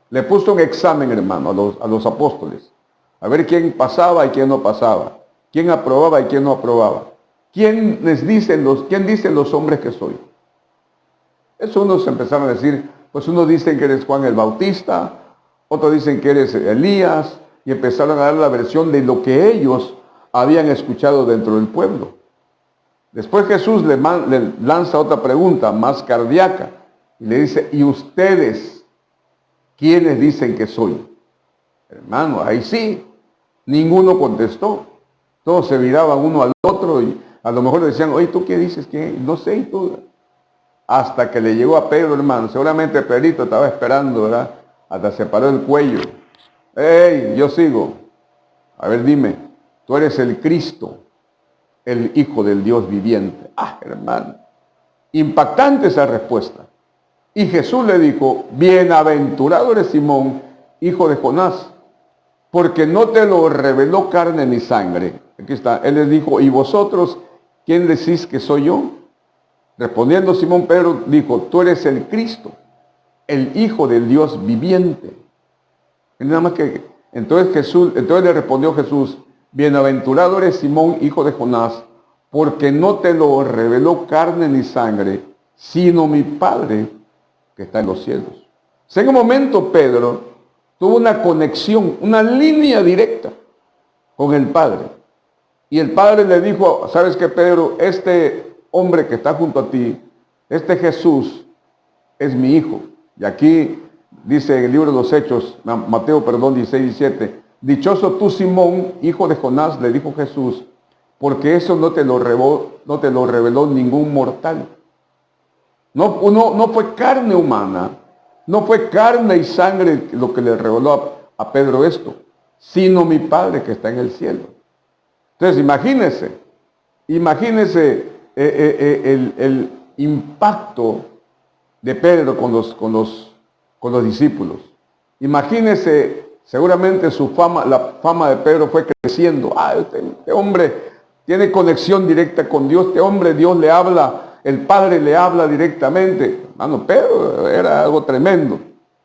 Le puso un examen, hermano, a los apóstoles. A ver quién pasaba y quién no pasaba. Quién aprobaba y quién no aprobaba. ¿Quién dicen los hombres que soy? Eso unos empezaron a decir, pues unos dicen que eres Juan el Bautista, otros dicen que eres Elías, y empezaron a dar la versión de lo que ellos habían escuchado dentro del pueblo. Después Jesús le lanza otra pregunta más cardíaca, y le dice, ¿y ustedes quiénes dicen que soy? Hermano, ahí sí, ninguno contestó. Todos se miraban uno al otro y a lo mejor le decían, oye, ¿tú qué dices? ¿Qué? No sé, ¿y tú? Hasta que le llegó a Pedro, hermano. Seguramente Pedrito estaba esperando, ¿verdad? Hasta se paró el cuello. ¡Ey, yo sigo! A ver, dime, tú eres el Cristo, el Hijo del Dios viviente. Ah, hermano. Impactante esa respuesta. Y Jesús le dijo, bienaventurado eres Simón, hijo de Jonás, porque no te lo reveló carne ni sangre. Aquí está, él les dijo, ¿y vosotros quién decís que soy yo? Respondiendo Simón Pedro dijo, tú eres el Cristo, el Hijo del Dios viviente. Y nada más que, entonces le respondió Jesús, bienaventurado eres Simón, hijo de Jonás, porque no te lo reveló carne ni sangre, sino mi Padre que está en los cielos. O sea, en un momento Pedro tuvo una conexión, una línea directa con el Padre. Y el Padre le dijo, ¿sabes qué, Pedro? Este hombre que está junto a ti, este Jesús, es mi hijo. Y aquí dice en el libro de los Hechos, Mateo 16, 17, dichoso tú, Simón, hijo de Jonás, le dijo Jesús, porque eso no te lo reveló ningún mortal. No fue carne humana, no fue carne y sangre lo que le reveló a Pedro esto, sino mi Padre que está en el cielo. Entonces imagínese el impacto de Pedro con los discípulos. Imagínese, seguramente la fama de Pedro fue creciendo. Ah, este hombre tiene conexión directa con Dios. Este hombre, Dios le habla, el Padre le habla directamente. Hermano, Pedro era algo tremendo.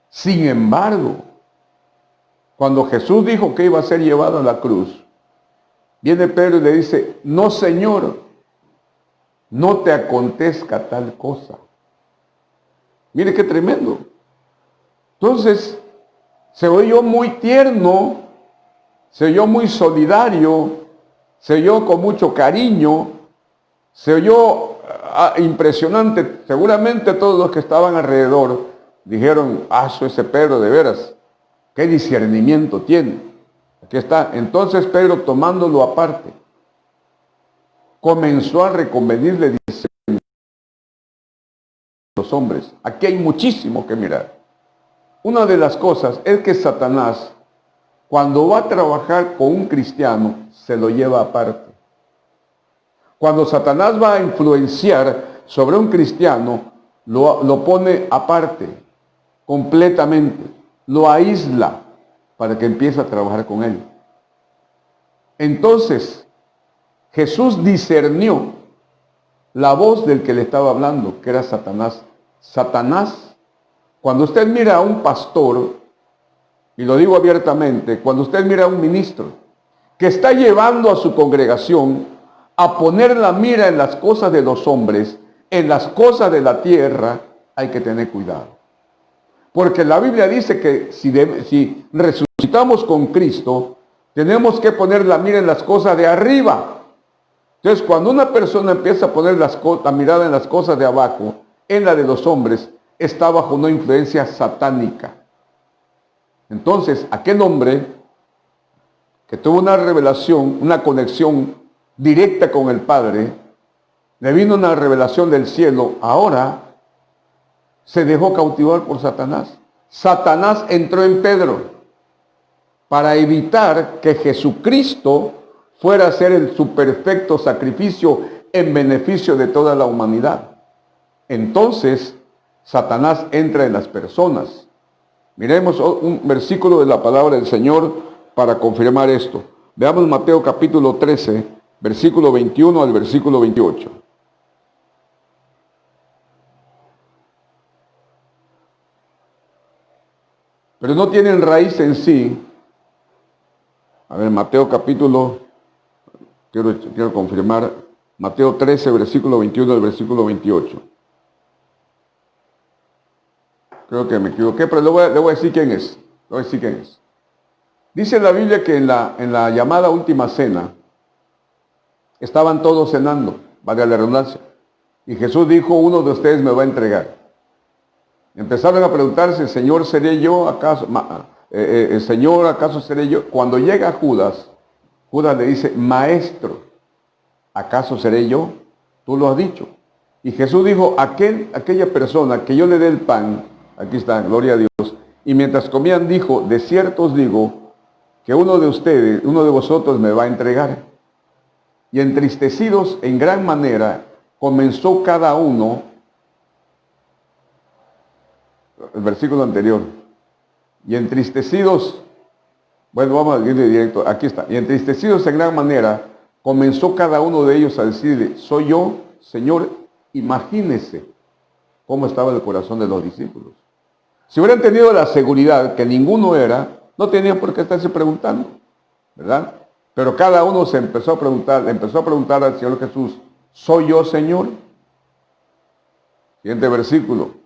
Sin embargo, cuando Jesús dijo que iba a ser llevado a la cruz, viene Pedro y le dice, no, Señor, no te acontezca tal cosa. Mire qué tremendo. Entonces, se oyó muy tierno, se oyó muy solidario, se oyó con mucho cariño, se oyó impresionante. Seguramente todos los que estaban alrededor dijeron, ese Pedro de veras, qué discernimiento tiene. Aquí está. Entonces Pedro, tomándolo aparte, comenzó a reconvenirle, dice, los hombres. Aquí hay muchísimo que mirar. Una de las cosas es que Satanás, cuando va a trabajar con un cristiano, se lo lleva aparte. Cuando Satanás va a influenciar sobre un cristiano, lo pone aparte, completamente. Lo aísla para que empiece a trabajar con él. Entonces, Jesús discernió la voz del que le estaba hablando, que era Satanás. Satanás, cuando usted mira a un pastor, y lo digo abiertamente, cuando usted mira a un ministro que está llevando a su congregación a poner la mira en las cosas de los hombres, en las cosas de la tierra, hay que tener cuidado. Porque la Biblia dice que si resucitamos con Cristo, tenemos que poner la mira en las cosas de arriba. Entonces, cuando una persona empieza a poner la mirada en las cosas de abajo, en la de los hombres, está bajo una influencia satánica. Entonces, aquel hombre que tuvo una revelación, una conexión directa con el Padre, le vino una revelación del cielo, ahora se dejó cautivar por Satanás. Satanás entró en Pedro para evitar que Jesucristo fuera a ser su perfecto sacrificio en beneficio de toda la humanidad. Entonces, Satanás entra en las personas. Miremos un versículo de la palabra del Señor para confirmar esto. Veamos Mateo capítulo 13, versículo 21 al versículo 28. Pero no tienen raíz en sí. A ver, Mateo capítulo, quiero confirmar, Mateo 13, versículo 21 al versículo 28. Creo que me equivoqué, pero le voy a decir quién es. Le voy a decir quién es. Dice la Biblia que en la llamada última cena, estaban todos cenando, valga la redundancia. Y Jesús dijo, uno de ustedes me va a entregar. Empezaron a preguntarse, Señor, ¿seré yo acaso? Señor, ¿acaso seré yo? Cuando llega Judas, Judas le dice, Maestro, ¿acaso seré yo? Tú lo has dicho. Y Jesús dijo, aquella persona que yo le dé el pan, aquí está, gloria a Dios, y mientras comían dijo, de cierto os digo, que uno de vosotros me va a entregar. Y entristecidos en gran manera, comenzó cada uno, el versículo anterior, y entristecidos, bueno, vamos a ir directo, aquí está, y entristecidos en gran manera, comenzó cada uno de ellos a decirle, soy yo, Señor. Imagínese cómo estaba el corazón de los discípulos. Si hubieran tenido la seguridad que ninguno era, no tenían por qué estarse preguntando, ¿verdad? Pero cada uno se empezó a preguntar al Señor Jesús, ¿soy yo, Señor? Siguiente versículo.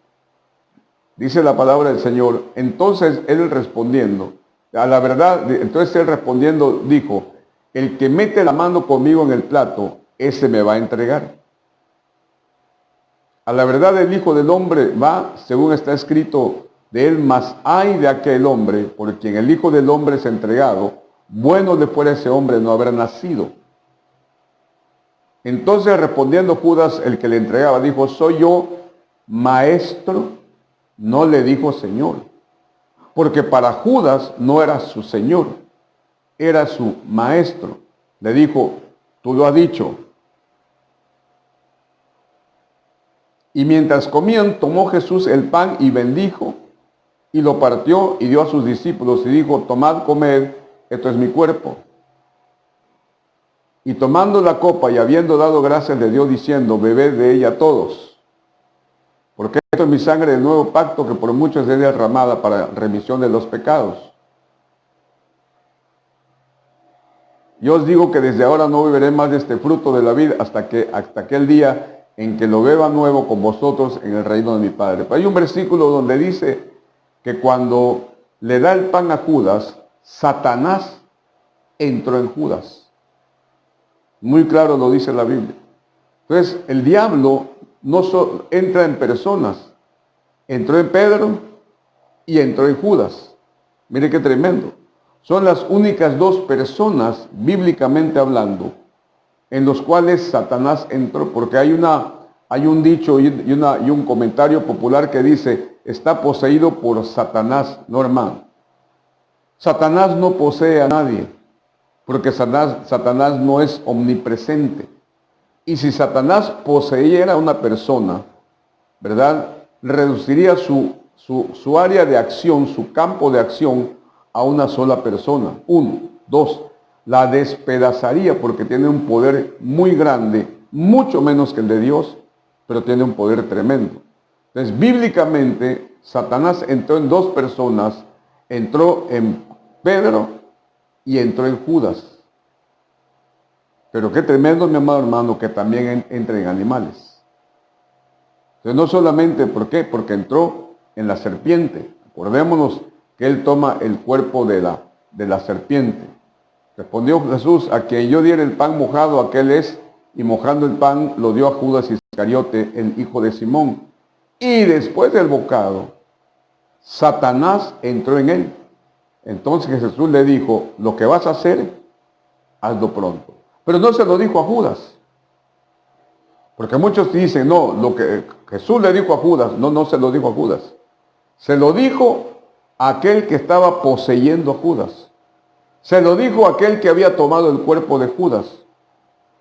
Dice la palabra del Señor, entonces él respondiendo, entonces él respondiendo dijo, el que mete la mano conmigo en el plato, ese me va a entregar. A la verdad el Hijo del Hombre va, según está escrito de él, mas ay de aquel hombre, por quien el Hijo del Hombre es entregado, bueno le fuera ese hombre no haber nacido. Entonces respondiendo Judas, el que le entregaba, dijo, ¿soy yo, Maestro? No le dijo Señor, porque para Judas no era su Señor, era su Maestro. Le dijo, tú lo has dicho. Y mientras comían, tomó Jesús el pan y bendijo, y lo partió y dio a sus discípulos y dijo, tomad, comed, esto es mi cuerpo. Y tomando la copa y habiendo dado gracias de Dios, diciendo, bebed de ella todos, porque esto es mi sangre del nuevo pacto que por muchos es derramada para remisión de los pecados. Yo os digo que desde ahora no beberé más de este fruto de la vid hasta aquel día en que lo beba nuevo con vosotros en el reino de mi Padre. Pero hay un versículo donde dice que cuando le da el pan a Judas, Satanás entró en Judas. Muy claro lo dice la Biblia. Entonces, el diablo no entra en personas. Entró en Pedro y entró en Judas. Mire qué tremendo. Son las únicas dos personas, bíblicamente hablando, en los cuales Satanás entró, porque hay un dicho y un comentario popular que dice, está poseído por Satanás, no hermano. Satanás no posee a nadie, porque Satanás no es omnipresente. Y si Satanás poseyera a una persona, ¿verdad? Reduciría su área de acción, su campo de acción, a una sola persona. 1. 2. La despedazaría porque tiene un poder muy grande, mucho menos que el de Dios, pero tiene un poder tremendo. Entonces, bíblicamente, Satanás entró en dos personas, entró en Pedro y entró en Judas. Pero qué tremendo, mi amado hermano, que también entre en animales. Entonces, no solamente, ¿por qué? Porque entró en la serpiente. Acordémonos que él toma el cuerpo de la serpiente. Respondió Jesús, a quien yo diera el pan mojado, aquel es, y mojando el pan lo dio a Judas Iscariote, el hijo de Simón. Y después del bocado, Satanás entró en él. Entonces Jesús le dijo, lo que vas a hacer, hazlo pronto. Pero no se lo dijo a Judas. Porque muchos dicen, no, lo que Jesús le dijo a Judas, no se lo dijo a Judas. Se lo dijo a aquel que estaba poseyendo a Judas. Se lo dijo a aquel que había tomado el cuerpo de Judas.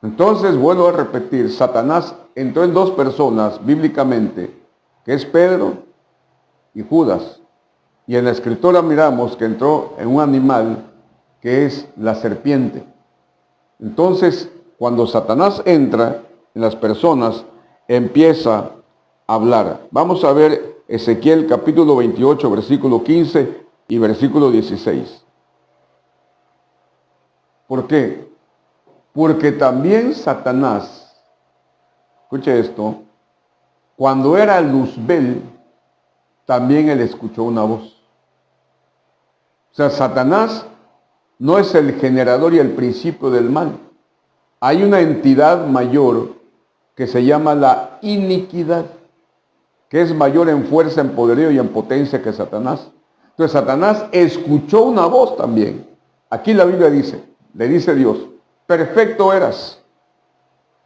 Entonces, vuelvo a repetir, Satanás entró en dos personas bíblicamente, que es Pedro y Judas. Y en la escritura miramos que entró en un animal que es la serpiente. Entonces, cuando Satanás entra en las personas, empieza a hablar. Vamos a ver Ezequiel capítulo 28, versículo 15 y versículo 16. ¿Por qué? Porque también Satanás, escuche esto, cuando era Luzbel, también él escuchó una voz. O sea, Satanás no es el generador y el principio del mal. Hay una entidad mayor que se llama la iniquidad, que es mayor en fuerza, en poderío y en potencia que Satanás. Entonces Satanás escuchó una voz también. Aquí la Biblia dice, le dice Dios, perfecto eras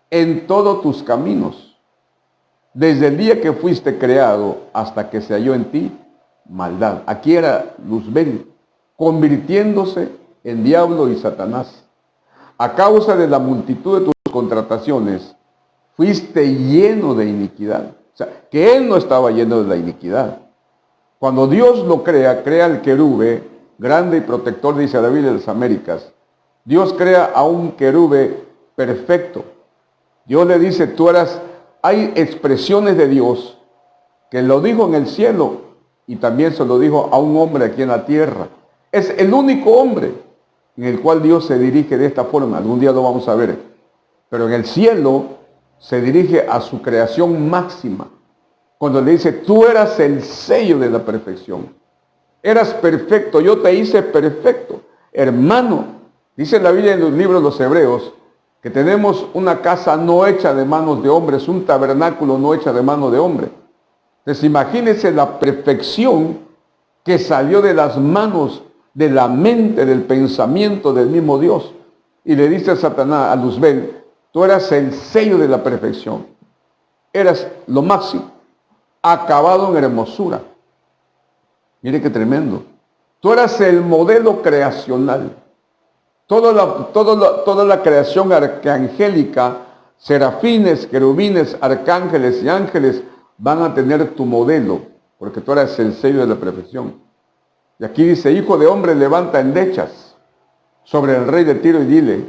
en todos tus caminos, desde el día que fuiste creado hasta que se halló en ti maldad. Aquí era Luzbel, convirtiéndose en diablo y Satanás. A causa de la multitud de tus contrataciones, fuiste lleno de iniquidad. O sea, que él no estaba lleno de la iniquidad. Cuando Dios lo crea el querube, grande y protector, dice David de las Américas. Dios crea a un querube perfecto. Dios le dice, hay expresiones de Dios que lo dijo en el cielo y también se lo dijo a un hombre aquí en la tierra. Es el único hombre en el cual Dios se dirige de esta forma. Algún día lo vamos a ver. Pero en el cielo se dirige a su creación máxima. Cuando le dice, tú eras el sello de la perfección. Eras perfecto, yo te hice perfecto. Hermano, dice la Biblia en los libros de los Hebreos, que tenemos una casa no hecha de manos de hombres, un tabernáculo no hecha de mano de hombre. Entonces imagínense la perfección que salió de las manos, de la mente, del pensamiento del mismo Dios. Y le dice a Satanás, a Luzbel, tú eras el sello de la perfección. Eras lo máximo, acabado en hermosura. Mire qué tremendo. Tú eras el modelo creacional. Toda la creación arcangélica, serafines, querubines, arcángeles y ángeles van a tener tu modelo, porque tú eras el sello de la perfección. Y aquí dice, hijo de hombre, levanta endechas sobre el rey de Tiro y dile,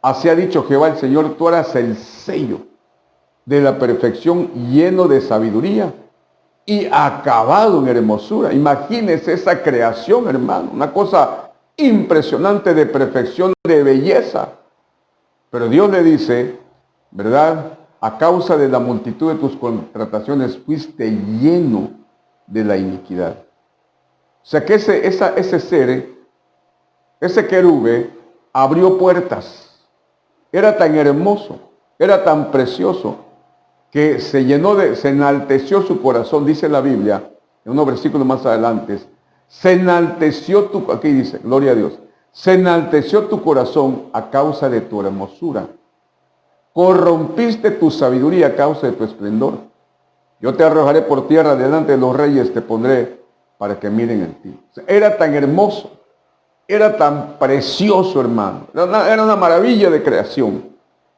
Así ha dicho Jehová el Señor, tú harás el sello de la perfección, lleno de sabiduría y acabado en hermosura. Imagínese esa creación, hermano, una cosa impresionante de perfección, de belleza. Pero Dios le dice, ¿verdad? A causa de la multitud de tus contrataciones fuiste lleno de la iniquidad. O sea que ese ser, ese querube, abrió puertas. Era tan hermoso, era tan precioso, que se enalteció su corazón, dice la Biblia, en unos versículos más adelante, aquí dice, gloria a Dios, se enalteció tu corazón a causa de tu hermosura. Corrompiste tu sabiduría a causa de tu esplendor. Yo te arrojaré por tierra, delante de los reyes te pondré para que miren en ti. O sea, era tan hermoso, era tan precioso, hermano. Era una maravilla de creación.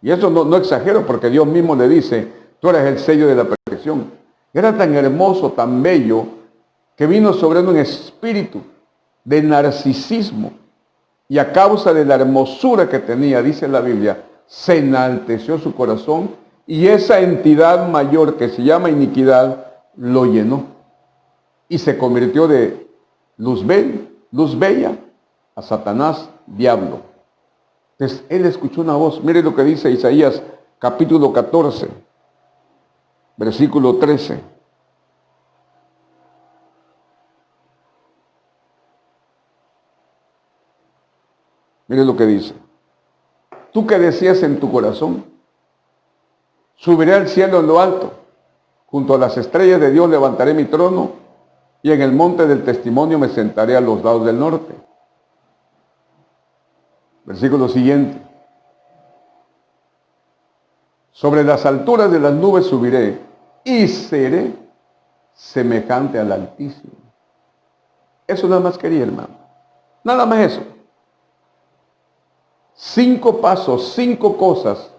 Y eso no exagero, porque Dios mismo le dice, tú eres el sello de la perfección. Era tan hermoso, tan bello, que vino sobre él un espíritu de narcisismo. Y a causa de la hermosura que tenía, dice la Biblia, se enalteció su corazón y esa entidad mayor que se llama iniquidad lo llenó. Y se convirtió de luz bella, a Satanás, diablo. Entonces él escuchó una voz. Mire lo que dice Isaías capítulo 14, versículo 13. Mire lo que dice. Tú que decías en tu corazón, subiré al cielo en lo alto, junto a las estrellas de Dios levantaré mi trono, y en el monte del testimonio me sentaré a los lados del norte. Versículo siguiente. Sobre las alturas de las nubes subiré, y seré semejante al Altísimo. Eso nada más quería, hermano. Nada más eso. 5 pasos, 5 cosas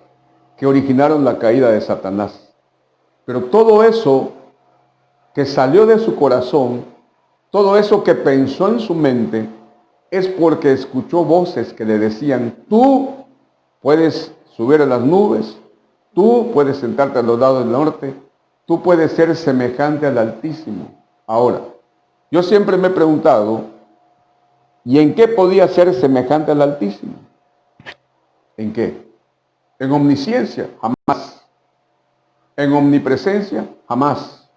que originaron la caída de Satanás. Pero todo eso que salió de su corazón, todo eso que pensó en su mente, es porque escuchó voces que le decían, tú puedes subir a las nubes, tú puedes sentarte a los lados del norte, tú puedes ser semejante al Altísimo. Ahora, yo siempre me he preguntado, ¿y en qué podía ser semejante al Altísimo? ¿En qué? En omnisciencia, jamás. En omnipresencia, jamás.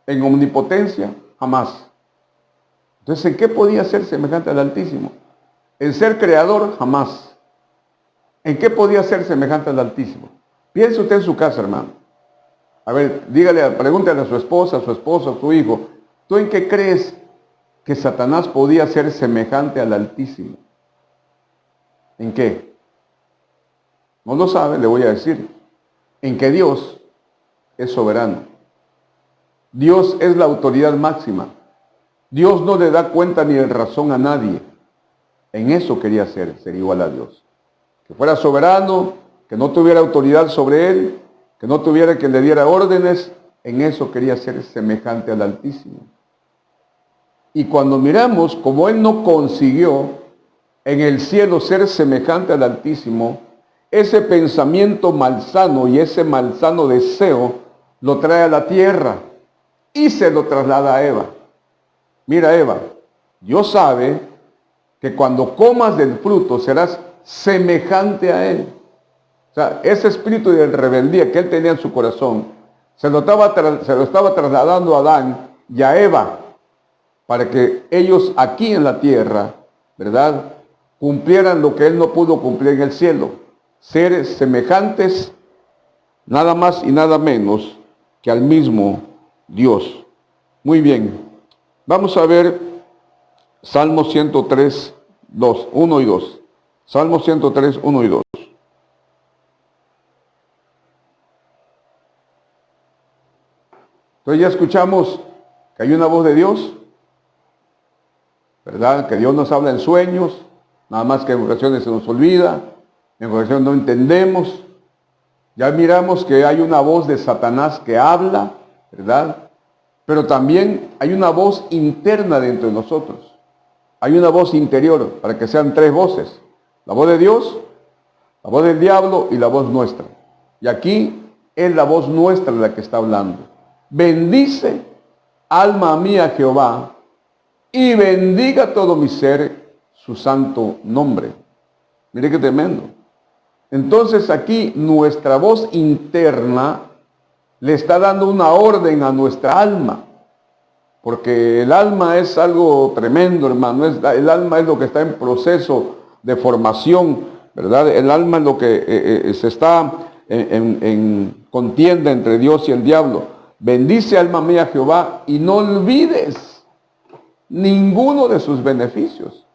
En omnipotencia, jamás. Entonces, ¿en qué podía ser semejante al Altísimo? En ser creador, jamás. ¿En qué podía ser semejante al Altísimo? Piense usted en su casa, hermano. A ver, pregúntale a su esposa, a su esposo, a su hijo, ¿tú en qué crees que Satanás podía ser semejante al Altísimo? ¿En qué? No lo sabe, le voy a decir. En que Dios es soberano. Dios es la autoridad máxima. Dios no le da cuenta ni de razón a nadie. En eso quería ser igual a Dios. Que fuera soberano, que no tuviera autoridad sobre él, que no tuviera que le diera órdenes. En eso quería ser semejante al Altísimo. Y cuando miramos como él no consiguió en el cielo ser semejante al Altísimo, ese pensamiento malsano y ese malsano deseo lo trae a la tierra y se lo traslada a Eva. Mira, Eva, Dios sabe que cuando comas del fruto serás semejante a él. O sea, ese espíritu de rebeldía que él tenía en su corazón se lo estaba trasladando a Adán y a Eva para que ellos aquí en la tierra, ¿verdad?, cumplieran lo que él no pudo cumplir en el cielo. Seres semejantes, nada más y nada menos que al mismo Dios. Muy bien, vamos a ver Salmo 103, 1 y 2. Salmo 103, 1 y 2. Entonces ya escuchamos que hay una voz de Dios, ¿verdad? Que Dios nos habla en sueños, nada más que en ocasiones se nos olvida, en ocasiones no entendemos. Ya miramos que hay una voz de Satanás que habla, ¿verdad? Pero también hay una voz interna dentro de nosotros. Hay una voz interior, para que sean 3 voces. La voz de Dios, La voz del diablo y la voz nuestra. Y aquí es la voz nuestra la que está hablando. Bendice, alma mía, Jehová, y bendiga todo mi ser su santo nombre. Mire qué tremendo. Entonces aquí nuestra voz interna le está dando una orden a nuestra alma. Porque el alma es algo tremendo, hermano. El alma es lo que está en proceso de formación, ¿verdad? El alma es lo que se está en contienda entre Dios y el diablo. Bendice, alma mía, Jehová, y no olvides ninguno de sus beneficios.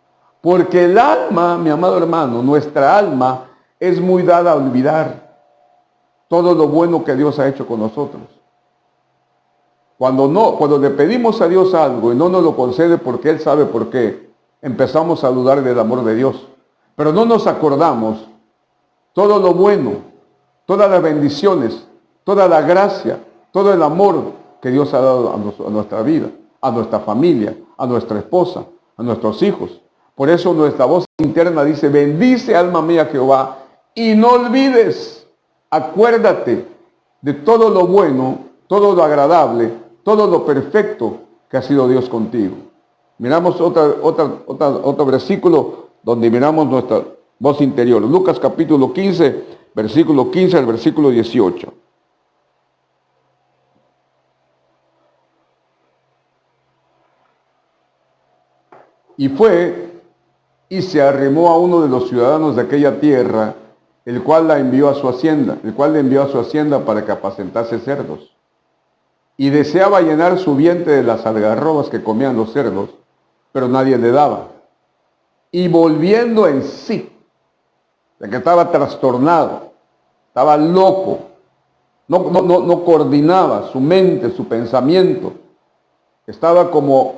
Porque el alma, mi amado hermano, nuestra alma es muy dada a olvidar todo lo bueno que Dios ha hecho con nosotros. Cuando le pedimos a Dios algo y no nos lo concede porque Él sabe por qué, empezamos a dudar del amor de Dios. Pero no nos acordamos todo lo bueno, todas las bendiciones, toda la gracia, todo el amor que Dios ha dado a nuestra vida, a nuestra familia, a nuestra esposa, a nuestros hijos. Por eso nuestra voz interna dice, bendice alma mía Jehová, y no olvides, acuérdate de todo lo bueno, todo lo agradable, todo lo perfecto que ha sido Dios contigo. Miramos otro versículo donde miramos nuestra voz interior. Lucas capítulo 15, versículo 15 al versículo 18. Y fue y se arrimó a uno de los ciudadanos de aquella tierra, el cual le envió a su hacienda para que apacentase cerdos. Y deseaba llenar su vientre de las algarrobas que comían los cerdos, pero nadie le daba. Y volviendo en sí, de que estaba trastornado, estaba loco, no coordinaba su mente, su pensamiento, estaba como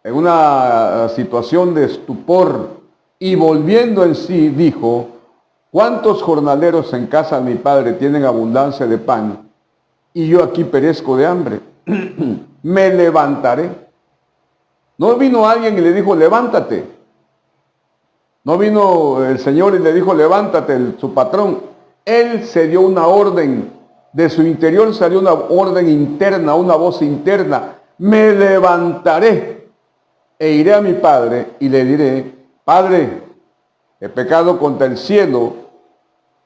en una situación de estupor, y volviendo en sí dijo, ¿cuántos jornaleros en casa de mi padre tienen abundancia de pan? Y yo aquí perezco de hambre. Me levantaré. No vino alguien y le dijo, levántate. No vino el Señor y le dijo, levántate, su patrón. Él se dio una orden. De su interior salió una orden interna, una voz interna. Me levantaré e iré a mi padre y le diré, Padre, he pecado contra el cielo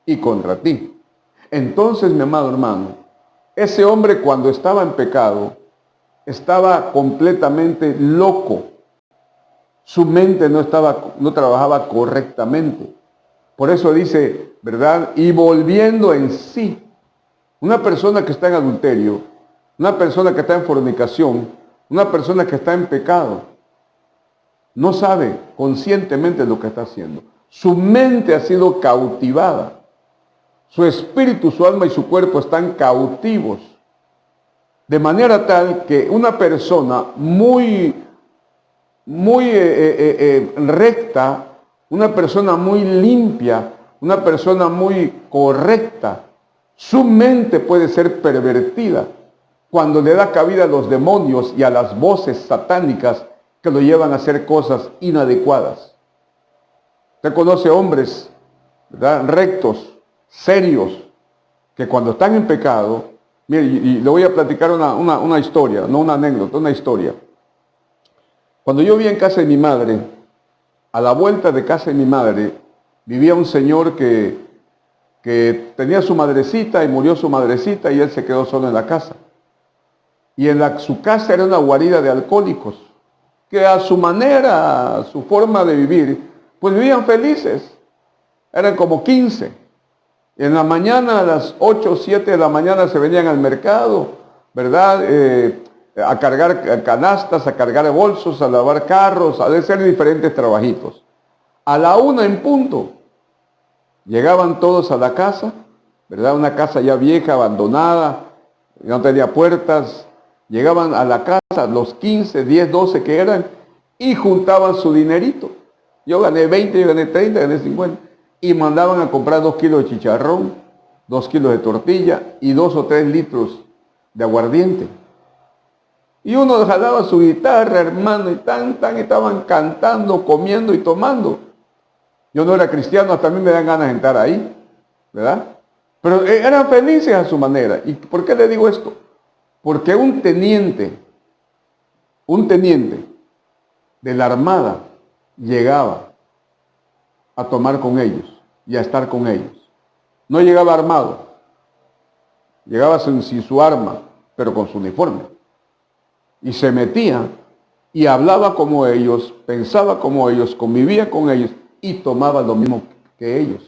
y contra ti. Entonces, mi amado hermano, ese hombre cuando estaba en pecado, estaba completamente loco. Su mente no trabajaba correctamente. Por eso dice, ¿verdad? Y volviendo en sí. Una persona que está en adulterio, una persona que está en fornicación, una persona que está en pecado, no sabe conscientemente lo que está haciendo. Su mente ha sido cautivada. Su espíritu, su alma y su cuerpo están cautivos. De manera tal que una persona muy recta, una persona muy limpia, una persona muy correcta, su mente puede ser pervertida cuando le da cabida a los demonios y a las voces satánicas que lo llevan a hacer cosas inadecuadas. Usted conoce hombres, ¿verdad?, rectos, serios, que cuando están en pecado, mire, y le voy a platicar una historia, no una anécdota, una historia. Cuando yo vivía en casa de mi madre, a la vuelta de casa de mi madre, vivía un señor que tenía su madrecita y murió su madrecita y él se quedó solo en la casa. Y su casa era una guarida de alcohólicos, que a su manera, a su forma de vivir, pues vivían felices. Eran como 15. En la mañana, a las 8 o 7 de la mañana se venían al mercado, ¿verdad? A cargar canastas, a cargar bolsos, a lavar carros, a hacer diferentes trabajitos. A la 1 en punto, llegaban todos a la casa, ¿verdad? Una casa ya vieja, abandonada, no tenía puertas. Llegaban a la casa, los 15, 10, 12 que eran, y juntaban su dinerito. Yo gané 20, yo gané 30, gané 50. Y mandaban a comprar 2 kilos de chicharrón, 2 kilos de tortilla y 2 o 3 litros de aguardiente. Y uno jalaba su guitarra, hermano, y estaban cantando, comiendo y tomando. Yo no era cristiano, hasta a mí me dan ganas de entrar ahí, ¿verdad? Pero eran felices a su manera. ¿Y por qué le digo esto? Porque un teniente de la Armada llegaba a tomar con ellos y a estar con ellos. No llegaba armado, llegaba sin su arma, pero con su uniforme. Y se metía y hablaba como ellos, pensaba como ellos, convivía con ellos y tomaba lo mismo que ellos.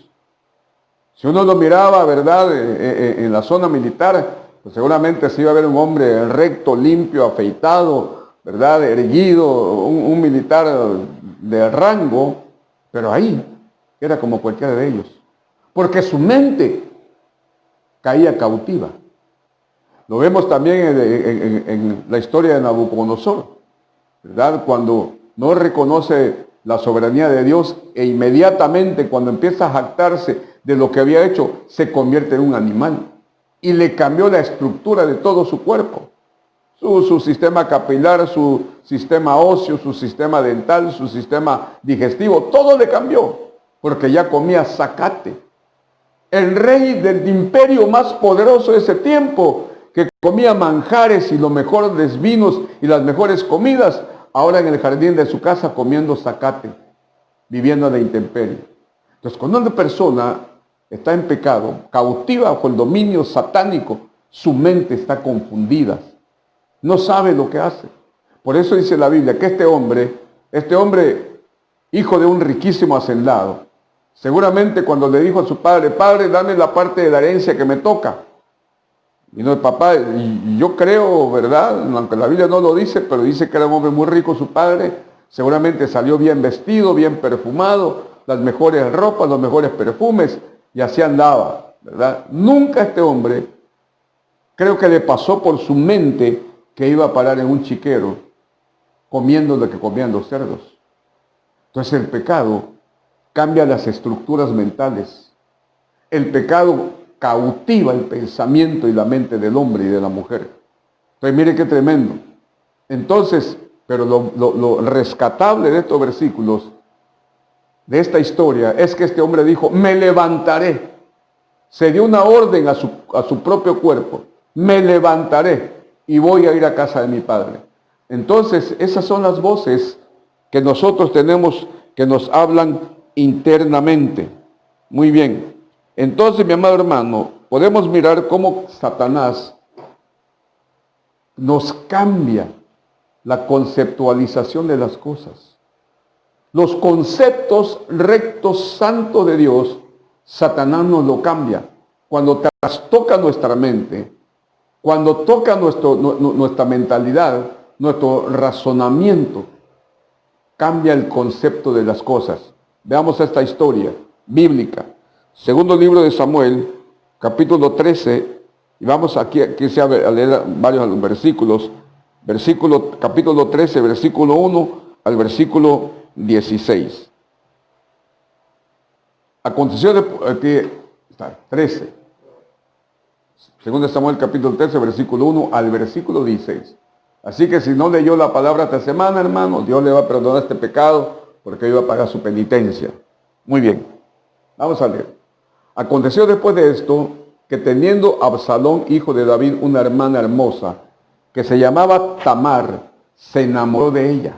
Si uno lo miraba, ¿verdad?, en la zona militar, pues seguramente se iba a ver un hombre recto, limpio, afeitado, ¿verdad?, erguido, un militar de rango, pero ahí era como cualquiera de ellos, porque su mente caía cautiva. Lo vemos también en la historia de Nabucodonosor, ¿verdad?, cuando no reconoce la soberanía de Dios e inmediatamente cuando empieza a jactarse de lo que había hecho, se convierte en un animal y le cambió la estructura de todo su cuerpo. Su sistema capilar, su sistema óseo, su sistema dental, su sistema digestivo, todo le cambió, porque ya comía zacate. El rey del imperio más poderoso de ese tiempo, que comía manjares y los mejores vinos y las mejores comidas, ahora en el jardín de su casa comiendo zacate, viviendo a la intemperie. Entonces, cuando una persona está en pecado, cautiva bajo el dominio satánico, su mente está confundida, no sabe lo que hace. Por eso dice la Biblia que este hombre, hijo de un riquísimo hacendado, seguramente cuando le dijo a su padre, padre, dame la parte de la herencia que me toca. Y no, el papá, y yo creo, ¿verdad?, aunque la Biblia no lo dice, pero dice que era un hombre muy rico su padre, seguramente salió bien vestido, bien perfumado, las mejores ropas, los mejores perfumes, y así andaba, ¿verdad? Nunca este hombre, creo que le pasó por su mente que iba a parar en un chiquero, comiendo lo que comían los cerdos. Entonces el pecado cambia las estructuras mentales. El pecado cautiva el pensamiento y la mente del hombre y de la mujer. Entonces mire qué tremendo. Entonces, pero lo rescatable de estos versículos, de esta historia, es que este hombre dijo, me levantaré. Se dio una orden a su propio cuerpo, me levantaré y voy a ir a casa de mi padre. Entonces, esas son las voces que nosotros tenemos, que nos hablan internamente. Muy bien. Entonces, mi amado hermano, podemos mirar cómo Satanás nos cambia la conceptualización de las cosas. Los conceptos rectos, santos de Dios, Satanás nos lo cambia. Cuando trastoca nuestra mente, cuando toca nuestra mentalidad, nuestro razonamiento, cambia el concepto de las cosas. Veamos esta historia bíblica. Segundo libro de Samuel, capítulo 13, y vamos aquí a leer varios versículos. Capítulo 13, versículo 1 al versículo 16. Aconteció aquí está, 13. Segundo Samuel, capítulo 13, versículo 1 al versículo 16. Así que si no leyó la palabra esta semana, hermano, Dios le va a perdonar este pecado porque iba a pagar su penitencia. Muy bien, vamos a leer. Aconteció después de esto que teniendo Absalón, hijo de David, una hermana hermosa que se llamaba Tamar, se enamoró de ella.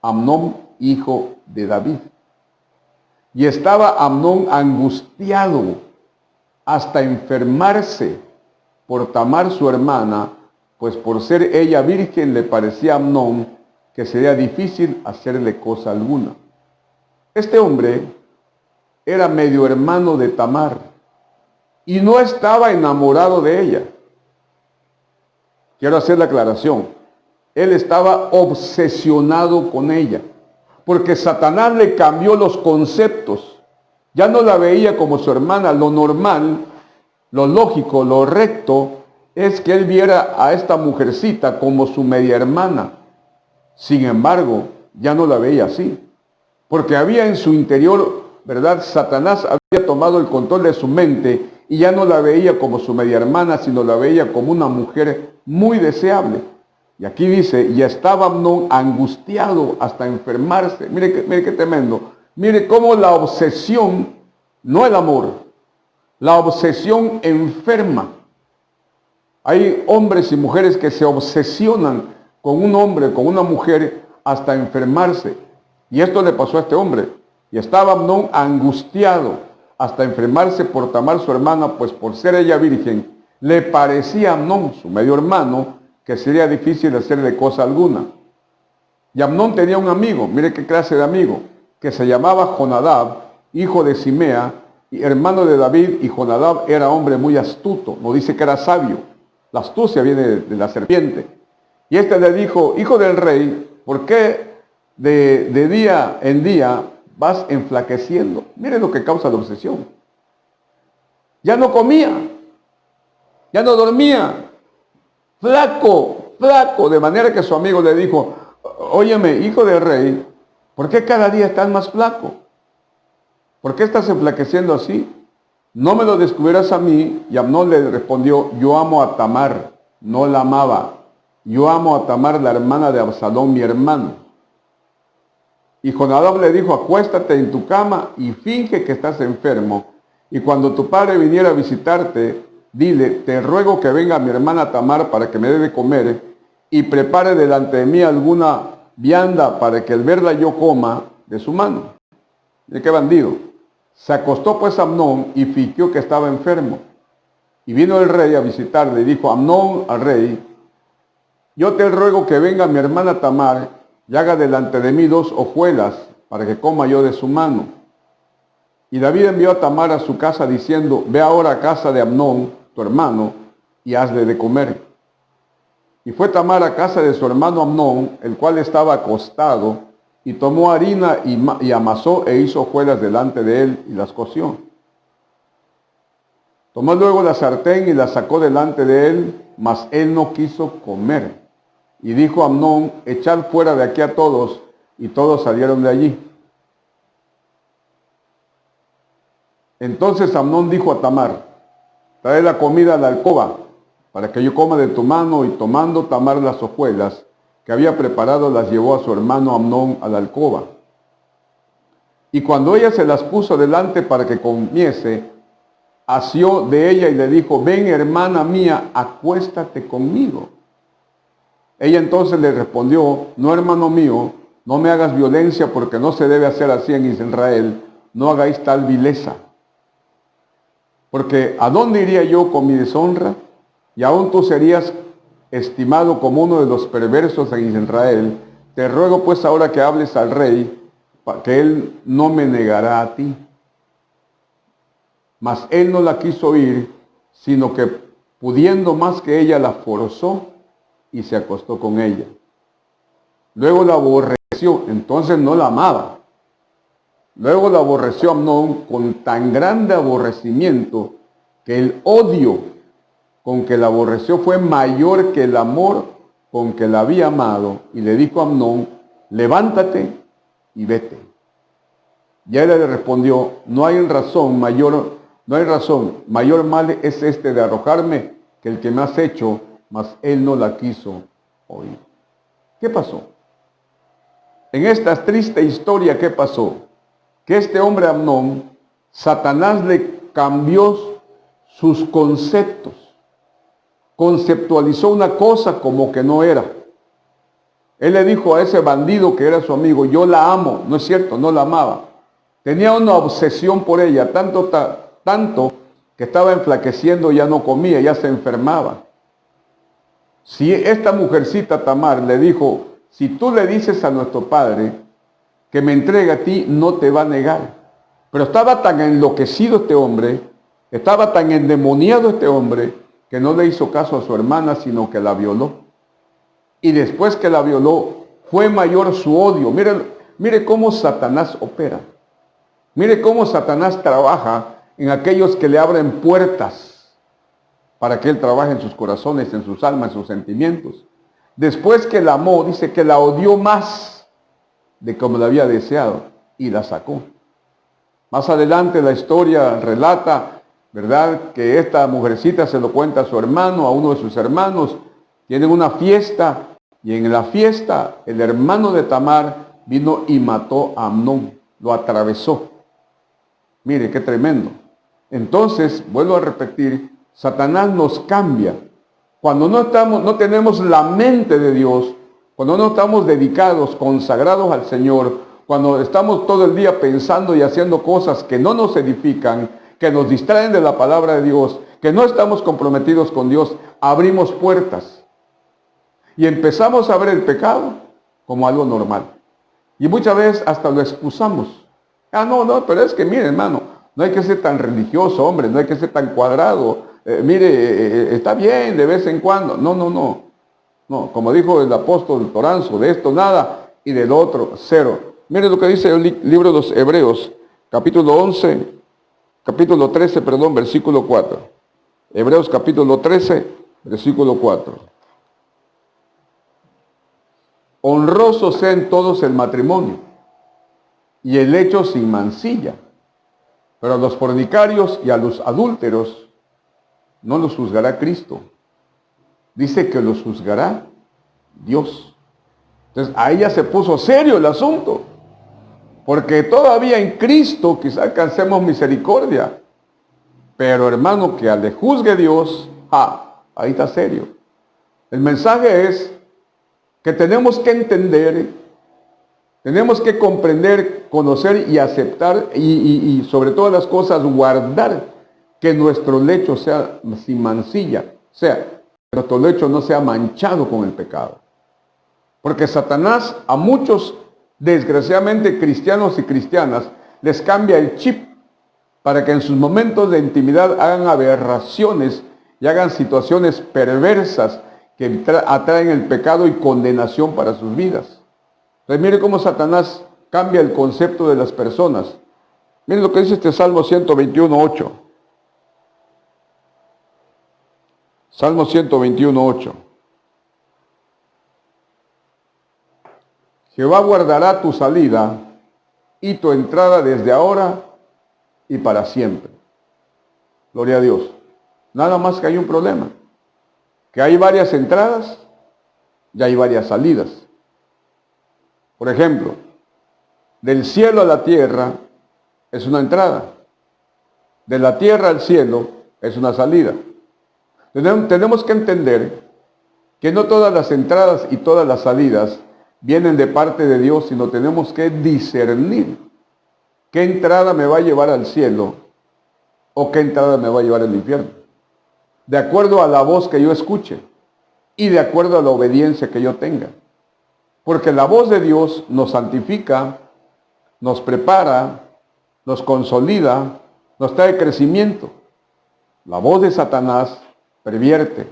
Amnón, hijo de David. Y estaba Amnón angustiado hasta enfermarse por Tamar su hermana, pues por ser ella virgen le parecía a Amnón que sería difícil hacerle cosa alguna. Este hombre era medio hermano de Tamar y no estaba enamorado de ella. Quiero hacer la aclaración. Él estaba obsesionado con ella, porque Satanás le cambió los conceptos. Ya no la veía como su hermana. Lo normal, lo lógico, lo recto, es que él viera a esta mujercita como su media hermana. Sin embargo, ya no la veía así, porque había en su interior, ¿verdad? Satanás había tomado el control de su mente y ya no la veía como su media hermana, sino la veía como una mujer muy deseable. Y aquí dice, y estaba Amnón angustiado hasta enfermarse. Mire qué tremendo. Mire cómo la obsesión, no el amor, la obsesión enferma. Hay hombres y mujeres que se obsesionan con un hombre, con una mujer, hasta enfermarse. Y esto le pasó a este hombre. Y estaba Amnón angustiado hasta enfermarse por Tamar su hermana, pues por ser ella virgen, le parecía a Amnón, su medio hermano, que sería difícil hacerle cosa alguna. Y Amnón tenía un amigo, mire qué clase de amigo, que se llamaba Jonadab, hijo de Simea, y hermano de David, y Jonadab era hombre muy astuto, no dice que era sabio. La astucia viene de la serpiente. Y este le dijo, hijo del rey, ¿por qué de día en día vas enflaqueciendo? Mire lo que causa la obsesión. Ya no comía, ya no dormía, flaco, flaco, de manera que su amigo le dijo, óyeme, hijo del rey, ¿por qué cada día estás más flaco? ¿Por qué estás enflaqueciendo así? No me lo descubrirás a mí. Y Amnón le respondió, yo amo a Tamar, no la amaba. Yo amo a Tamar, la hermana de Absalón, mi hermano. Y Jonadab le dijo, acuéstate en tu cama y finge que estás enfermo. Y cuando tu padre viniera a visitarte, dile, te ruego que venga mi hermana Tamar para que me dé de comer y prepare delante de mí alguna vianda para que al verla yo coma de su mano. ¿De qué bandido? Se acostó pues Amnón y fingió que estaba enfermo. Y vino el rey a visitarle y dijo Amnón al rey, yo te ruego que venga mi hermana Tamar y haga delante de mí 2 hojuelas para que coma yo de su mano. Y David envió a Tamar a su casa diciendo, ve ahora a casa de Amnón, tu hermano, y hazle de comer. Y fue Tamar a casa de su hermano Amnón, el cual estaba acostado, y tomó harina y amasó e hizo hojuelas delante de él y las coció. Tomó luego la sartén y la sacó delante de él, mas él no quiso comer. Y dijo Amnón, echad fuera de aquí a todos, y todos salieron de allí. Entonces Amnón dijo a Tamar, trae la comida a la alcoba, para que yo coma de tu mano. Y tomando Tamar las hojuelas que había preparado, las llevó a su hermano Amnón a la alcoba. Y cuando ella se las puso delante para que comiese, asió de ella y le dijo, ven hermana mía, acuéstate conmigo. Ella entonces le respondió, no hermano mío, no me hagas violencia porque no se debe hacer así en Israel, no hagáis tal vileza. Porque ¿a dónde iría yo con mi deshonra? Y aún tú serías estimado como uno de los perversos en Israel. Te ruego pues ahora que hables al rey, que él no me negará a ti. Mas él no la quiso oír, sino que pudiendo más que ella, la forzó y se acostó con ella. Luego la aborreció, entonces no la amaba. Luego la aborreció Amnón con tan grande aborrecimiento que el odio con que la aborreció fue mayor que el amor con que la había amado. Y le dijo a Amnón, levántate y vete. Y él le respondió, no hay razón, mayor mal es este de arrojarme que el que me has hecho, mas él no la quiso oír. ¿Qué pasó? En esta triste historia, ¿qué pasó? Que este hombre Amnón, Satanás le cambió sus conceptos. Conceptualizó una cosa como que no era. Él le dijo a ese bandido que era su amigo, yo la amo. No es cierto, no la amaba. Tenía una obsesión por ella, tanto que estaba enflaqueciendo, ya no comía, ya se enfermaba. Si esta mujercita Tamar le dijo, si tú le dices a nuestro padre que me entregue a ti, no te va a negar. Pero estaba tan enloquecido este hombre, estaba tan endemoniado este hombre, que no le hizo caso a su hermana, sino que la violó. Y después que la violó, fue mayor su odio. Mire cómo Satanás opera. Mire cómo Satanás trabaja en aquellos que le abren puertas para que él trabaje en sus corazones, en sus almas, en sus sentimientos. Después que la amó, dice que la odió más de como la había deseado y la sacó. Más adelante la historia relata, ¿verdad?, que esta mujercita se lo cuenta a su hermano, a uno de sus hermanos. Tienen una fiesta y en la fiesta el hermano de Tamar vino y mató a Amnón. lo atravesó. Mire, qué tremendo. Entonces, vuelvo a repetir, Satanás nos cambia. Cuando no tenemos la mente de Dios, cuando no estamos dedicados, consagrados al Señor, cuando estamos todo el día pensando y haciendo cosas que no nos edifican, que nos distraen de la palabra de Dios, que no estamos comprometidos con Dios, abrimos puertas. Y empezamos a ver el pecado como algo normal. Y muchas veces hasta lo excusamos. No, pero es que mire, hermano, no hay que ser tan religioso, hombre, no hay que ser tan cuadrado. Está bien de vez en cuando. No, como dijo el apóstol Toranzo, de esto nada y del otro cero. Mire lo que dice el libro de los Hebreos, capítulo 13, versículo 4. Hebreos capítulo 13, versículo 4. Honroso sea en todos el matrimonio y el hecho sin mancilla, pero a los fornicarios y a los adúlteros no los juzgará Cristo. Dice que los juzgará Dios. Entonces ahí ya se puso serio el asunto, porque todavía en Cristo quizá alcancemos misericordia, pero hermano, que al le juzgue Dios, ahí está serio. El mensaje es que tenemos que entender, tenemos que comprender, conocer y aceptar y sobre todas las cosas guardar que nuestro lecho sea sin mancilla, o sea, que nuestro lecho no sea manchado con el pecado. Porque Satanás a muchos, desgraciadamente cristianos y cristianas, les cambia el chip para que en sus momentos de intimidad hagan aberraciones y hagan situaciones perversas que atraen el pecado y condenación para sus vidas. Entonces mire cómo Satanás cambia el concepto de las personas. Mire lo que dice este Salmo 121:8. Salmo 121:8. Jehová guardará tu salida y tu entrada desde ahora y para siempre. Gloria a Dios. Nada más que hay un problema. Que hay varias entradas y hay varias salidas. Por ejemplo, del cielo a la tierra es una entrada. De la tierra al cielo es una salida. Tenemos que entender que no todas las entradas y todas las salidas vienen de parte de Dios, sino tenemos que discernir qué entrada me va a llevar al cielo o qué entrada me va a llevar al infierno. De acuerdo a la voz que yo escuche y de acuerdo a la obediencia que yo tenga. Porque la voz de Dios nos santifica, nos prepara, nos consolida, nos trae crecimiento. La voz de Satanás pervierte,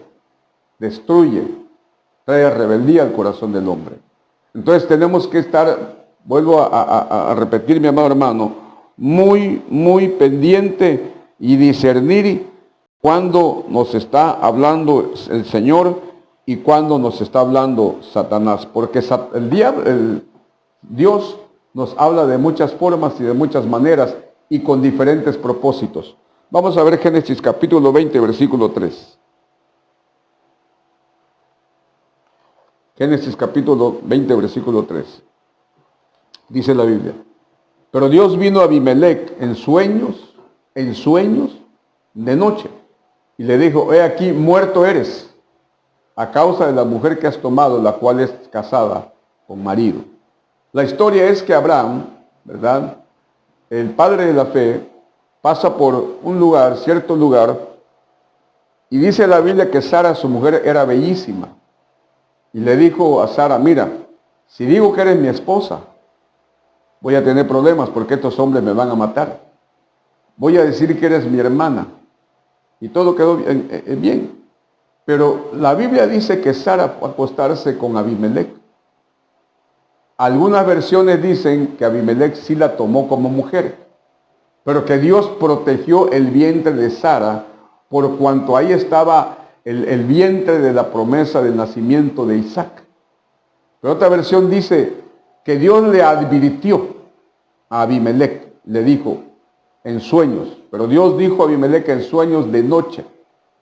destruye, trae rebeldía al corazón del hombre. Entonces tenemos que estar, vuelvo a repetir, mi amado hermano, muy pendiente y discernir cuando nos está hablando el Señor y cuando nos está hablando Satanás. Porque Dios nos habla de muchas formas y de muchas maneras y con diferentes propósitos. Vamos a ver Génesis capítulo 20, versículo 3. Génesis capítulo 20, versículo 3. Dice la Biblia: pero Dios vino a Abimelec en sueños de noche, y le dijo: he aquí, muerto eres, a causa de la mujer que has tomado, la cual es casada con marido. La historia es que Abraham, ¿verdad?, el padre de la fe, pasa por un lugar, cierto lugar, y dice la Biblia que Sara, su mujer, era bellísima. Y le dijo a Sara: mira, si digo que eres mi esposa, voy a tener problemas porque estos hombres me van a matar. Voy a decir que eres mi hermana. Y todo quedó bien. Pero la Biblia dice que Sara fue a acostarse con Abimelec. Algunas versiones dicen que Abimelec sí la tomó como mujer, pero que Dios protegió el vientre de Sara por cuanto ahí estaba el vientre de la promesa del nacimiento de Isaac. Pero otra versión dice que Dios le advirtió a Abimelec, le dijo en sueños, pero Dios dijo a Abimelec en sueños de noche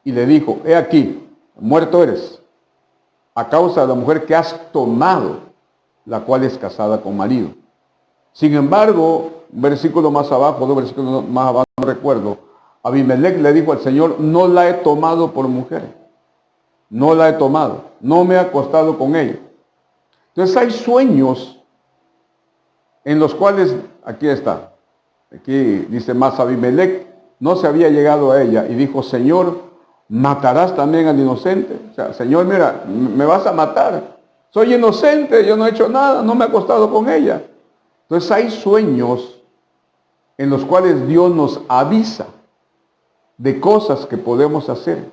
y le dijo: he aquí, muerto eres, a causa de la mujer que has tomado, la cual es casada con marido. Sin embargo, un versículo más abajo, dos versículos más abajo, no recuerdo, Abimelech le dijo al Señor, no la he tomado por mujer, no la he tomado, no me he acostado con ella. Entonces hay sueños en los cuales, aquí está, aquí dice más, Abimelech no se había llegado a ella y dijo, Señor, ¿matarás también al inocente? O sea, Señor, mira, me vas a matar. Soy inocente, yo no he hecho nada, no me he acostado con ella. Entonces hay sueños en los cuales Dios nos avisa de cosas que podemos hacer.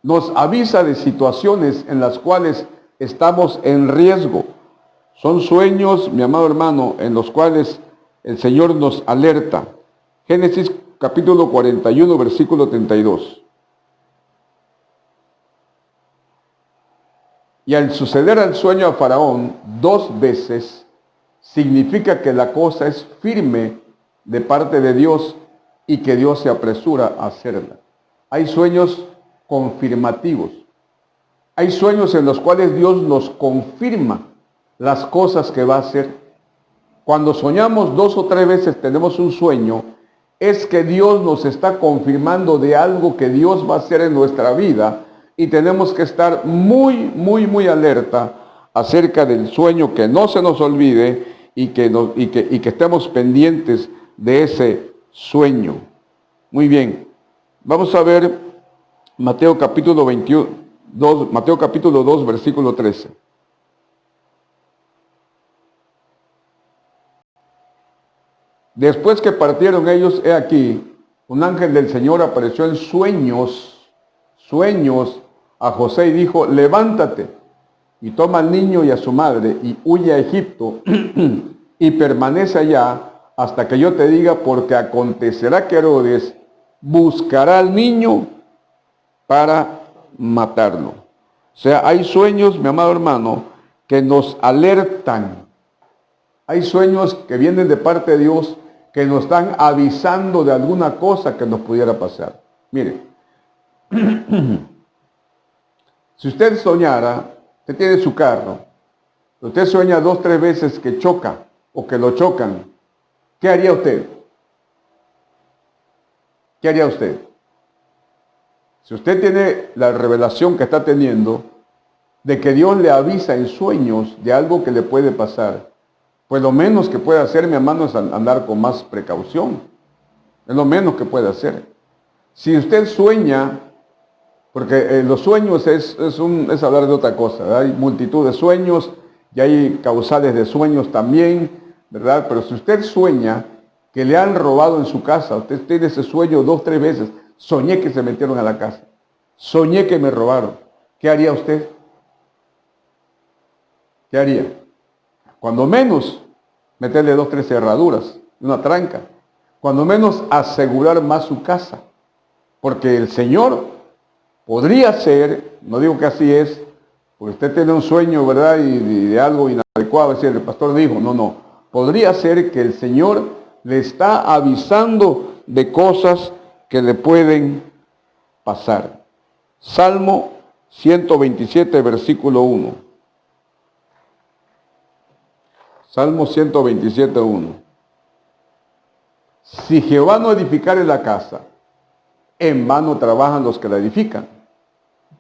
Nos avisa de situaciones en las cuales estamos en riesgo. Son sueños, mi amado hermano, en los cuales el Señor nos alerta. Génesis capítulo 41, versículo 32. Y al suceder al sueño a Faraón 2 veces, significa que la cosa es firme de parte de Dios y que Dios se apresura a hacerla. Hay sueños confirmativos. Hay sueños en los cuales Dios nos confirma las cosas que va a hacer. Cuando soñamos 2 o 3 veces tenemos un sueño, es que Dios nos está confirmando de algo que Dios va a hacer en nuestra vida y tenemos que estar muy alerta acerca del sueño, que no se nos olvide y que estemos pendientes de ese sueño. Muy bien, vamos a ver Mateo capítulo 2, versículo 13. Después que partieron ellos, he aquí, un ángel del Señor apareció en sueños a José y dijo, levántate y toma al niño y a su madre y huye a Egipto y permanece allá hasta que yo te diga, porque acontecerá que Herodes buscará al niño para matarlo. O sea, hay sueños, mi amado hermano, que nos alertan. Hay sueños que vienen de parte de Dios que nos están avisando de alguna cosa que nos pudiera pasar. Mire, si usted soñara, usted tiene su carro, usted sueña 2 o 3 veces que choca o que lo chocan, ¿qué haría usted? ¿Qué haría usted? Si usted tiene la revelación que está teniendo de que Dios le avisa en sueños de algo que le puede pasar, pues lo menos que puede hacer, mi hermano, es andar con más precaución. Es lo menos que puede hacer. Si usted sueña, porque los sueños es hablar de otra cosa, ¿verdad? Hay multitud de sueños y hay causales de sueños también, ¿verdad? Pero si usted sueña que le han robado en su casa, usted tiene ese sueño 2 o 3 veces, soñé que se metieron a la casa, soñé que me robaron, ¿qué haría usted? ¿Qué haría? Cuando menos, meterle 2 o 3 cerraduras, una tranca. Cuando menos, asegurar más su casa. Porque el Señor podría ser, no digo que así es, porque usted tiene un sueño, ¿verdad? Y de algo inadecuado, es decir, el pastor dijo, no. Podría ser que el Señor le está avisando de cosas que le pueden pasar. Salmo 127, versículo 1. Salmo 127, 1. Si Jehová no edificare la casa, en vano trabajan los que la edifican.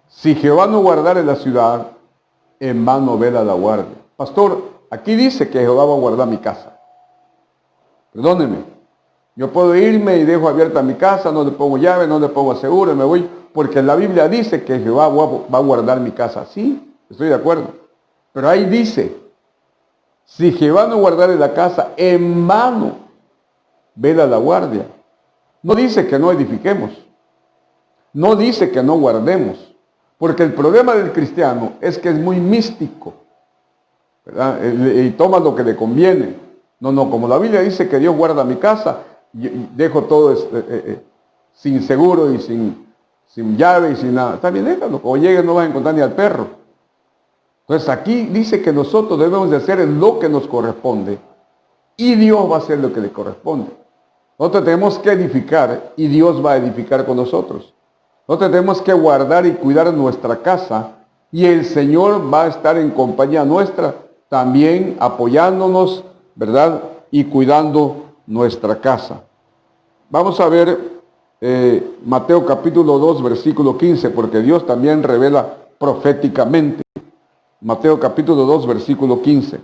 Si Jehová no guardare la ciudad, en vano vela la guardia. Pastor, aquí dice que Jehová va a guardar mi casa. Perdóneme. Yo puedo irme y dejo abierta mi casa, no le pongo llave, no le pongo seguro, me voy, porque la Biblia dice que Jehová va a guardar mi casa. Sí, estoy de acuerdo. Pero ahí dice, si Jehová no guardare la casa, en vano vela la guardia. No dice que no edifiquemos. No dice que no guardemos. Porque el problema del cristiano es que es muy místico, ¿verdad? Y toma lo que le conviene. No, como la Biblia dice que Dios guarda mi casa, dejo todo sin seguro y sin llave y sin nada. Está bien, déjalo. Cuando llegue no vas a encontrar ni al perro. Entonces aquí dice que nosotros debemos de hacer lo que nos corresponde y Dios va a hacer lo que le corresponde. Nosotros tenemos que edificar y Dios va a edificar con nosotros. Nosotros tenemos que guardar y cuidar nuestra casa y el Señor va a estar en compañía nuestra, también apoyándonos, ¿verdad? Y cuidando nuestra casa. Vamos a ver Mateo capítulo 2, versículo 15, porque Dios también revela proféticamente. Mateo capítulo 2, versículo 15.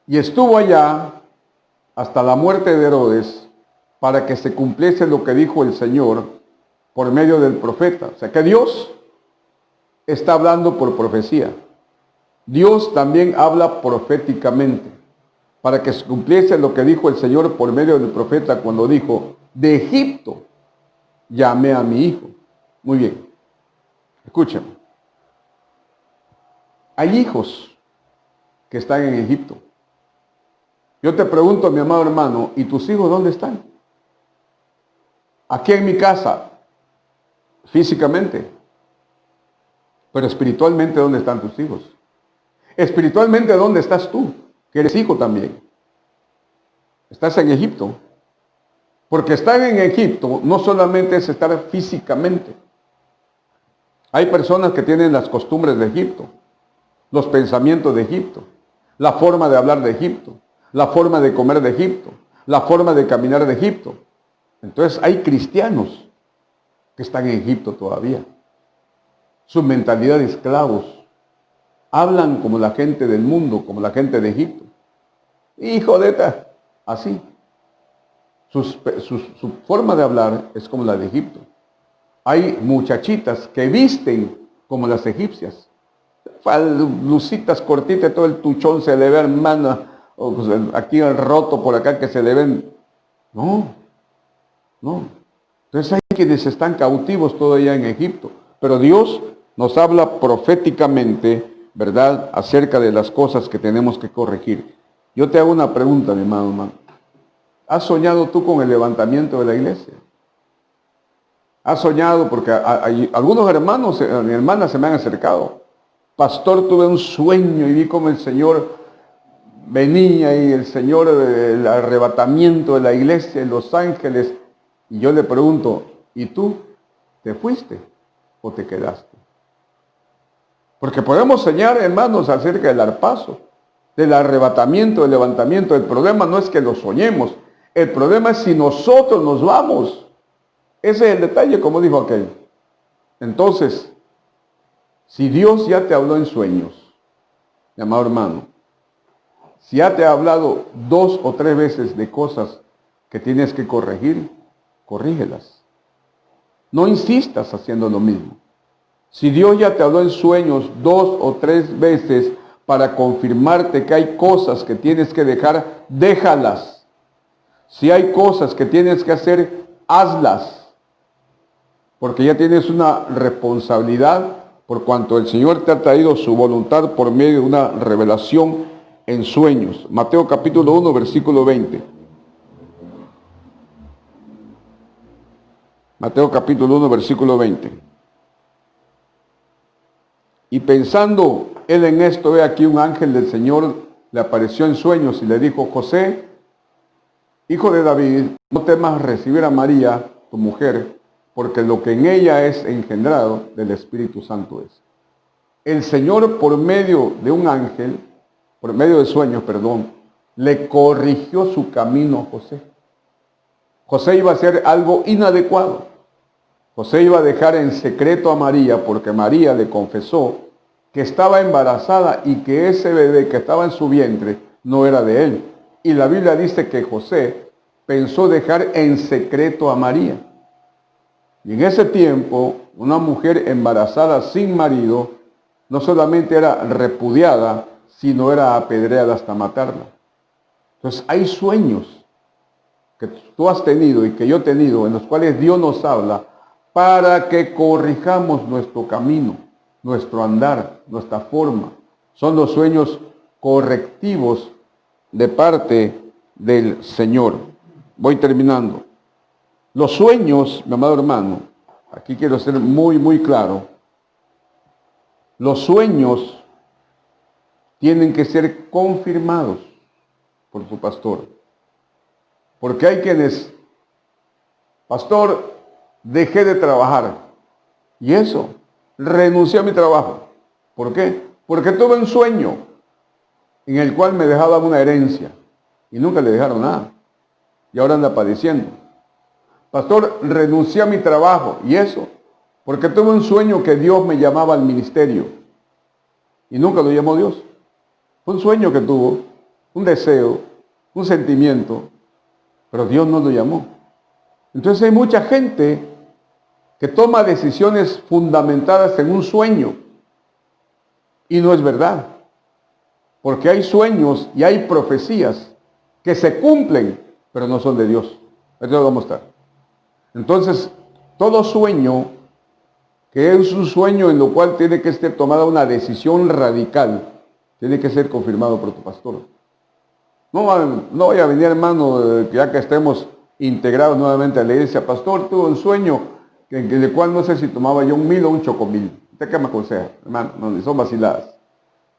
Y estuvo allá hasta la muerte de Herodes, para que se cumpliese lo que dijo el Señor por medio del profeta. O sea que Dios está hablando por profecía. Dios también habla proféticamente, para que se cumpliese lo que dijo el Señor por medio del profeta cuando dijo, de Egipto llamé a mi hijo. Muy bien, escúchame. Hay hijos que están en Egipto. Yo te pregunto, mi amado hermano, ¿y tus hijos dónde están? Aquí en mi casa, físicamente, pero espiritualmente, ¿dónde están tus hijos? Espiritualmente, ¿dónde estás tú? Que eres hijo también. Estás en Egipto. Porque estar en Egipto no solamente es estar físicamente. Hay personas que tienen las costumbres de Egipto, los pensamientos de Egipto, la forma de hablar de Egipto, la forma de comer de Egipto, la forma de caminar de Egipto. Entonces hay cristianos que están en Egipto todavía. Su mentalidad de esclavos. Hablan como la gente del mundo, como la gente de Egipto. Hijo de esta, así. Su forma de hablar es como la de Egipto. Hay muchachitas que visten como las egipcias. Blusitas cortitas, todo el tuchón se le ve, hermano, aquí el roto por acá que se le ven. No. Entonces hay quienes están cautivos todavía en Egipto. Pero Dios nos habla proféticamente, ¿verdad?, acerca de las cosas que tenemos que corregir. Yo te hago una pregunta, mi hermano. ¿Has soñado tú con el levantamiento de la iglesia? ¿Has soñado? Porque algunos hermanos y hermanas se me han acercado. Pastor, tuve un sueño y vi como el Señor venía y el Señor, el arrebatamiento de la iglesia, los ángeles. Y yo le pregunto, ¿y tú te fuiste o te quedaste? Porque podemos soñar, hermanos, acerca del arpazo, del arrebatamiento, del levantamiento. El problema no es que lo soñemos. El problema es si nosotros nos vamos. Ese es el detalle, como dijo aquel. Entonces, si Dios ya te habló en sueños, mi amado hermano, si ya te ha hablado 2 o 3 veces de cosas que tienes que corregir, corrígelas. No insistas haciendo lo mismo. Si Dios ya te habló en sueños 2 o 3 veces para confirmarte que hay cosas que tienes que dejar, déjalas. Si hay cosas que tienes que hacer, hazlas. Porque ya tienes una responsabilidad por cuanto el Señor te ha traído su voluntad por medio de una revelación en sueños. Mateo capítulo 1, versículo 20. Mateo capítulo 1, versículo 20. Y pensando él en esto, ve aquí un ángel del Señor le apareció en sueños y le dijo, José, hijo de David, no temas recibir a María, tu mujer, porque lo que en ella es engendrado del Espíritu Santo es. El Señor por medio de un ángel, por medio de sueños, le corrigió su camino a José. José iba a hacer algo inadecuado. José iba a dejar en secreto a María porque María le confesó que estaba embarazada y que ese bebé que estaba en su vientre no era de él. Y la Biblia dice que José pensó dejar en secreto a María. Y en ese tiempo, una mujer embarazada sin marido no solamente era repudiada, sino era apedreada hasta matarla. Entonces hay sueños que tú has tenido y que yo he tenido, en los cuales Dios nos habla para que corrijamos nuestro camino, nuestro andar, nuestra forma. Son los sueños correctivos de parte del Señor. Voy terminando. Los sueños, mi amado hermano, aquí quiero ser muy, muy claro. Los sueños tienen que ser confirmados por su pastor. Porque hay quienes, pastor, dejé de trabajar. Y eso, renuncié a mi trabajo. ¿Por qué? Porque tuve un sueño. en el cual me dejaban una herencia y nunca le dejaron nada. Y ahora anda padeciendo. Pastor, renuncié a mi trabajo. ¿Y eso? Porque tuve un sueño que Dios me llamaba al ministerio. Y nunca lo llamó Dios. Fue un sueño que tuvo, un deseo, un sentimiento, pero Dios no lo llamó. Entonces hay mucha gente que toma decisiones fundamentadas en un sueño. Y no es verdad. Porque hay sueños y hay profecías que se cumplen, pero no son de Dios. Esto lo vamos a mostrar. Entonces, todo sueño, que es un sueño en lo cual tiene que ser tomada una decisión radical, tiene que ser confirmado por tu pastor. No vaya a venir, hermano, ya que estemos integrados nuevamente a la iglesia. Pastor, tuve un sueño en el cual no sé si tomaba yo 1,000 o un chocomil. ¿Usted qué me aconseja? Hermano, no, son vaciladas.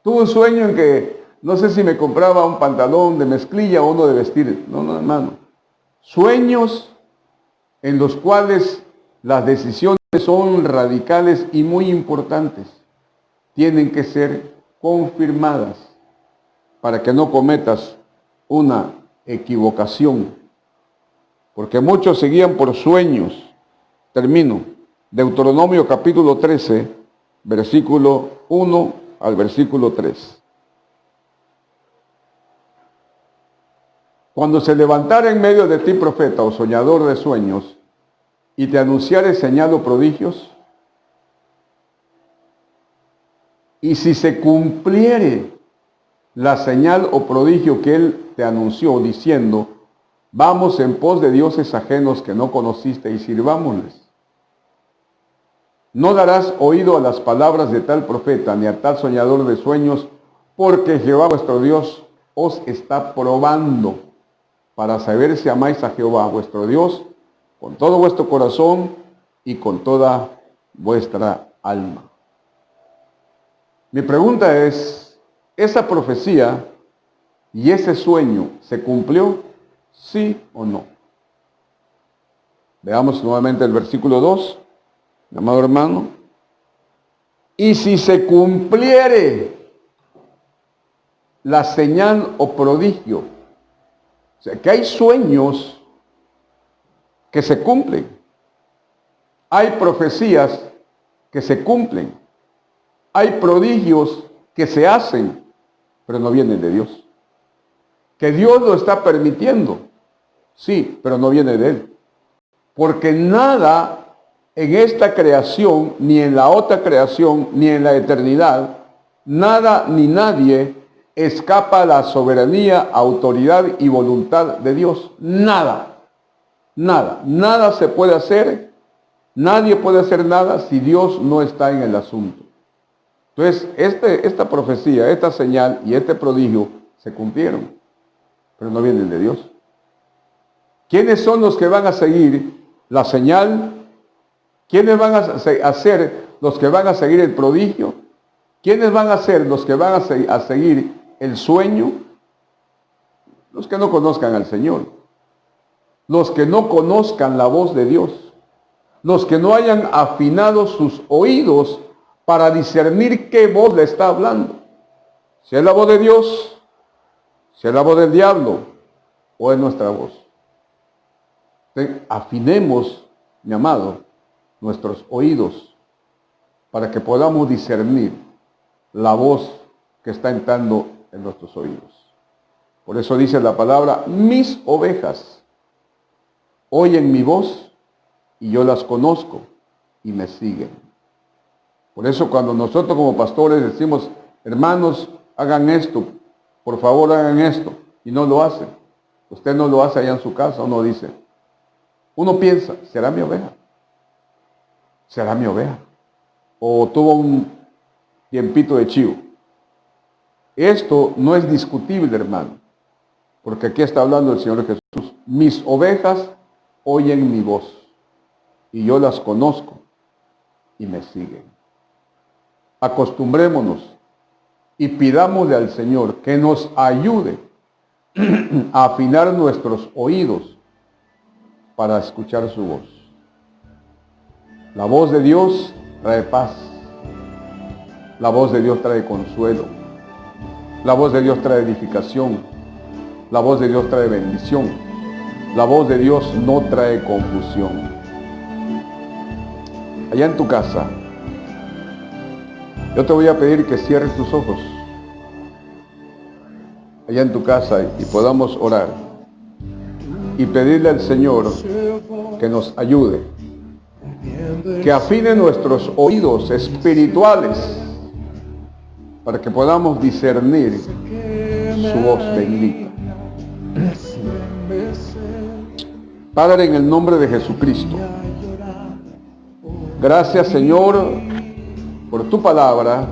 Tuve un sueño en que no sé si me compraba un pantalón de mezclilla o uno de vestir. No, hermano. Sueños en los cuales las decisiones son radicales y muy importantes. Tienen que ser confirmadas para que no cometas una equivocación. Porque muchos seguían por sueños. Termino. Deuteronomio capítulo 13, versículo 1 al versículo 3. Cuando se levantara en medio de ti profeta o soñador de sueños, y te anunciare señal o prodigios, y si se cumpliere la señal o prodigio que él te anunció, diciendo, vamos en pos de dioses ajenos que no conociste y sirvámosles, no darás oído a las palabras de tal profeta ni a tal soñador de sueños, porque Jehová vuestro Dios os está probando para saber si amáis a Jehová vuestro Dios con todo vuestro corazón y con toda vuestra alma. Mi pregunta es, ¿esa profecía y ese sueño se cumplió? ¿Sí o no? Veamos nuevamente el versículo 2, mi amado hermano. Y si se cumpliere la señal o prodigio, o sea, que hay sueños que se cumplen. Hay profecías que se cumplen. Hay prodigios que se hacen, pero no vienen de Dios. Que Dios lo está permitiendo, sí, pero no viene de Él. Porque nada en esta creación, ni en la otra creación, ni en la eternidad, nada ni nadie escapa a la soberanía, autoridad y voluntad de Dios. Nada. Nada se puede hacer, nadie puede hacer nada si Dios no está en el asunto. Entonces, esta profecía, esta señal y este prodigio se cumplieron, pero no vienen de Dios. ¿Quiénes son los que van a seguir la señal? ¿Quiénes van a ser los que van a seguir el prodigio? ¿Quiénes van a ser los que van a seguir el sueño? Los que no conozcan al Señor. Los que no conozcan la voz de Dios, los que no hayan afinado sus oídos para discernir qué voz le está hablando. Si es la voz de Dios, si es la voz del diablo o es nuestra voz. Entonces, afinemos, mi amado, nuestros oídos para que podamos discernir la voz que está entrando en nuestros oídos. Por eso dice la palabra, mis ovejas oyen mi voz y yo las conozco y me siguen. Por eso cuando nosotros como pastores decimos, hermanos, hagan esto, por favor hagan esto, y no lo hacen. Usted no lo hace allá en su casa, uno dice, uno piensa, ¿será mi oveja? ¿Será mi oveja? O tuvo un tiempito de chivo. Esto no es discutible, hermano, porque aquí está hablando el Señor Jesús. Mis ovejas oyen mi voz y yo las conozco y me siguen. Acostumbrémonos y pidámosle al Señor que nos ayude a afinar nuestros oídos para escuchar su voz. La voz de Dios trae paz. La voz de Dios trae consuelo. La voz de Dios trae edificación. La voz de Dios trae bendición. La voz de Dios no trae confusión. Allá en tu casa, yo te voy a pedir que cierres tus ojos. Allá en tu casa y podamos orar. Y pedirle al Señor que nos ayude. Que afine nuestros oídos espirituales para que podamos discernir su voz bendita. Padre, en el nombre de Jesucristo, gracias, Señor, por tu palabra.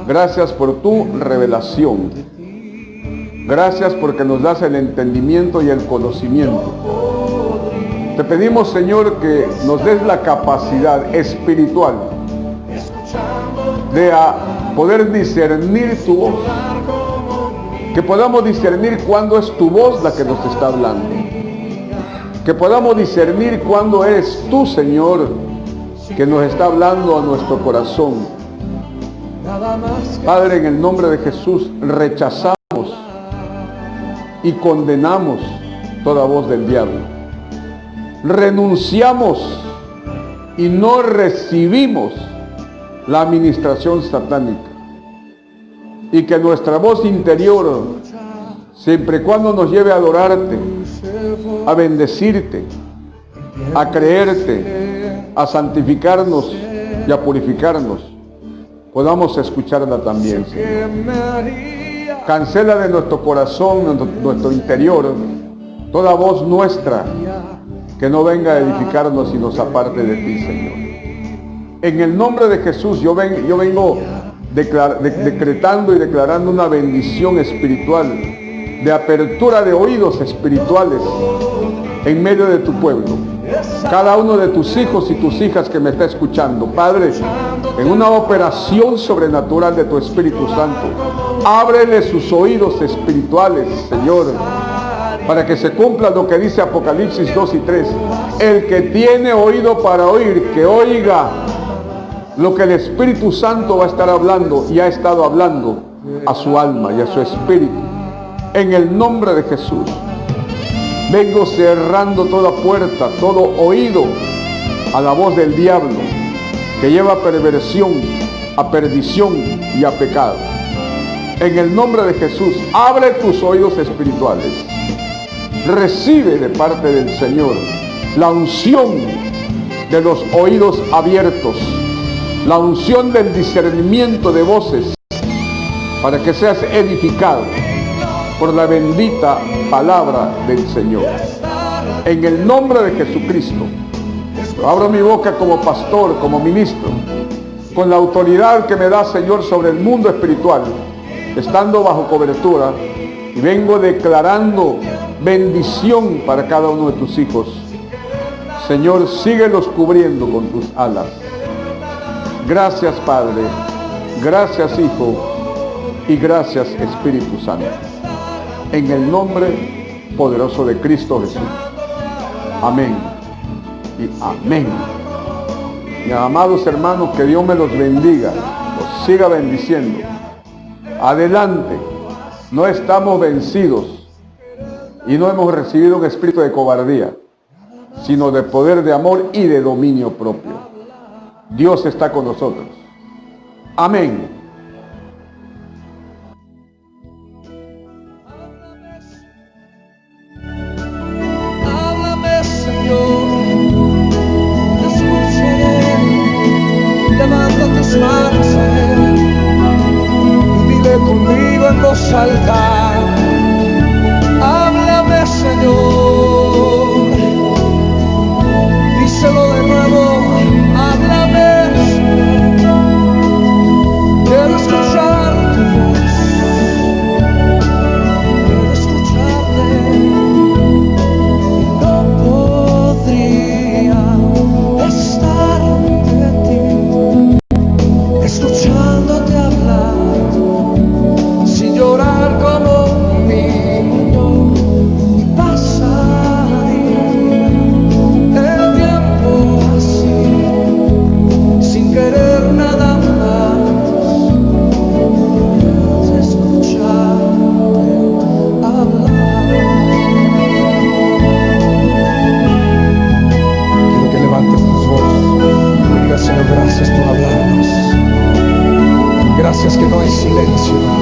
Gracias por tu revelación. Gracias porque nos das el entendimiento y el conocimiento. Te pedimos, Señor, que nos des la capacidad espiritual de poder discernir tu voz. Que podamos discernir cuándo es tu voz la que nos está hablando. Que podamos discernir cuándo eres tú, Señor, que nos está hablando a nuestro corazón. Padre, en el nombre de Jesús, rechazamos y condenamos toda voz del diablo. Renunciamos y no recibimos la administración satánica. Y que nuestra voz interior, siempre y cuando nos lleve a adorarte, a bendecirte, a creerte, a santificarnos y a purificarnos, podamos escucharla también, Señor. Cancela de nuestro corazón, nuestro interior, toda voz nuestra que no venga a edificarnos y nos aparte de ti, Señor. En el nombre de Jesús, yo vengo decretando y declarando una bendición espiritual, de apertura de oídos espirituales en medio de tu pueblo. Cada uno de tus hijos y tus hijas que me está escuchando, Padre, en una operación sobrenatural de tu Espíritu Santo, ábrele sus oídos espirituales, Señor, para que se cumpla lo que dice Apocalipsis 2 y 3. El que tiene oído para oír, que oiga lo que el Espíritu Santo va a estar hablando y ha estado hablando a su alma y a su espíritu. En el nombre de Jesús, vengo cerrando toda puerta, todo oído a la voz del diablo que lleva a perversión, a perdición y a pecado. En el nombre de Jesús, abre tus oídos espirituales. Recibe de parte del Señor la unción de los oídos abiertos, la unción del discernimiento de voces, para que seas edificado por la bendita palabra del Señor. En el nombre de Jesucristo, abro mi boca como pastor, como ministro, con la autoridad que me da, Señor, sobre el mundo espiritual, estando bajo cobertura, y vengo declarando bendición para cada uno de tus hijos. Señor, síguelos cubriendo con tus alas. Gracias, Padre. Gracias, Hijo. Y gracias, Espíritu Santo. En el nombre poderoso de Cristo Jesús. Amén y amén. Mis amados hermanos, que Dios me los bendiga, los siga bendiciendo. Adelante, no estamos vencidos y no hemos recibido un espíritu de cobardía, sino de poder, de amor y de dominio propio. Dios está con nosotros. Amén. Háblame, Señor, te escucharé. Levanta tus manos a Él y dile conmigo en voz alta. Háblame, Señor. Díselo de nuevo. Háblame. Quiero escuchar tu voz. Quiero escucharte. No podría estar ante ti, escuchándote hablar, sin llorar como un niño y pasar. no es silencio.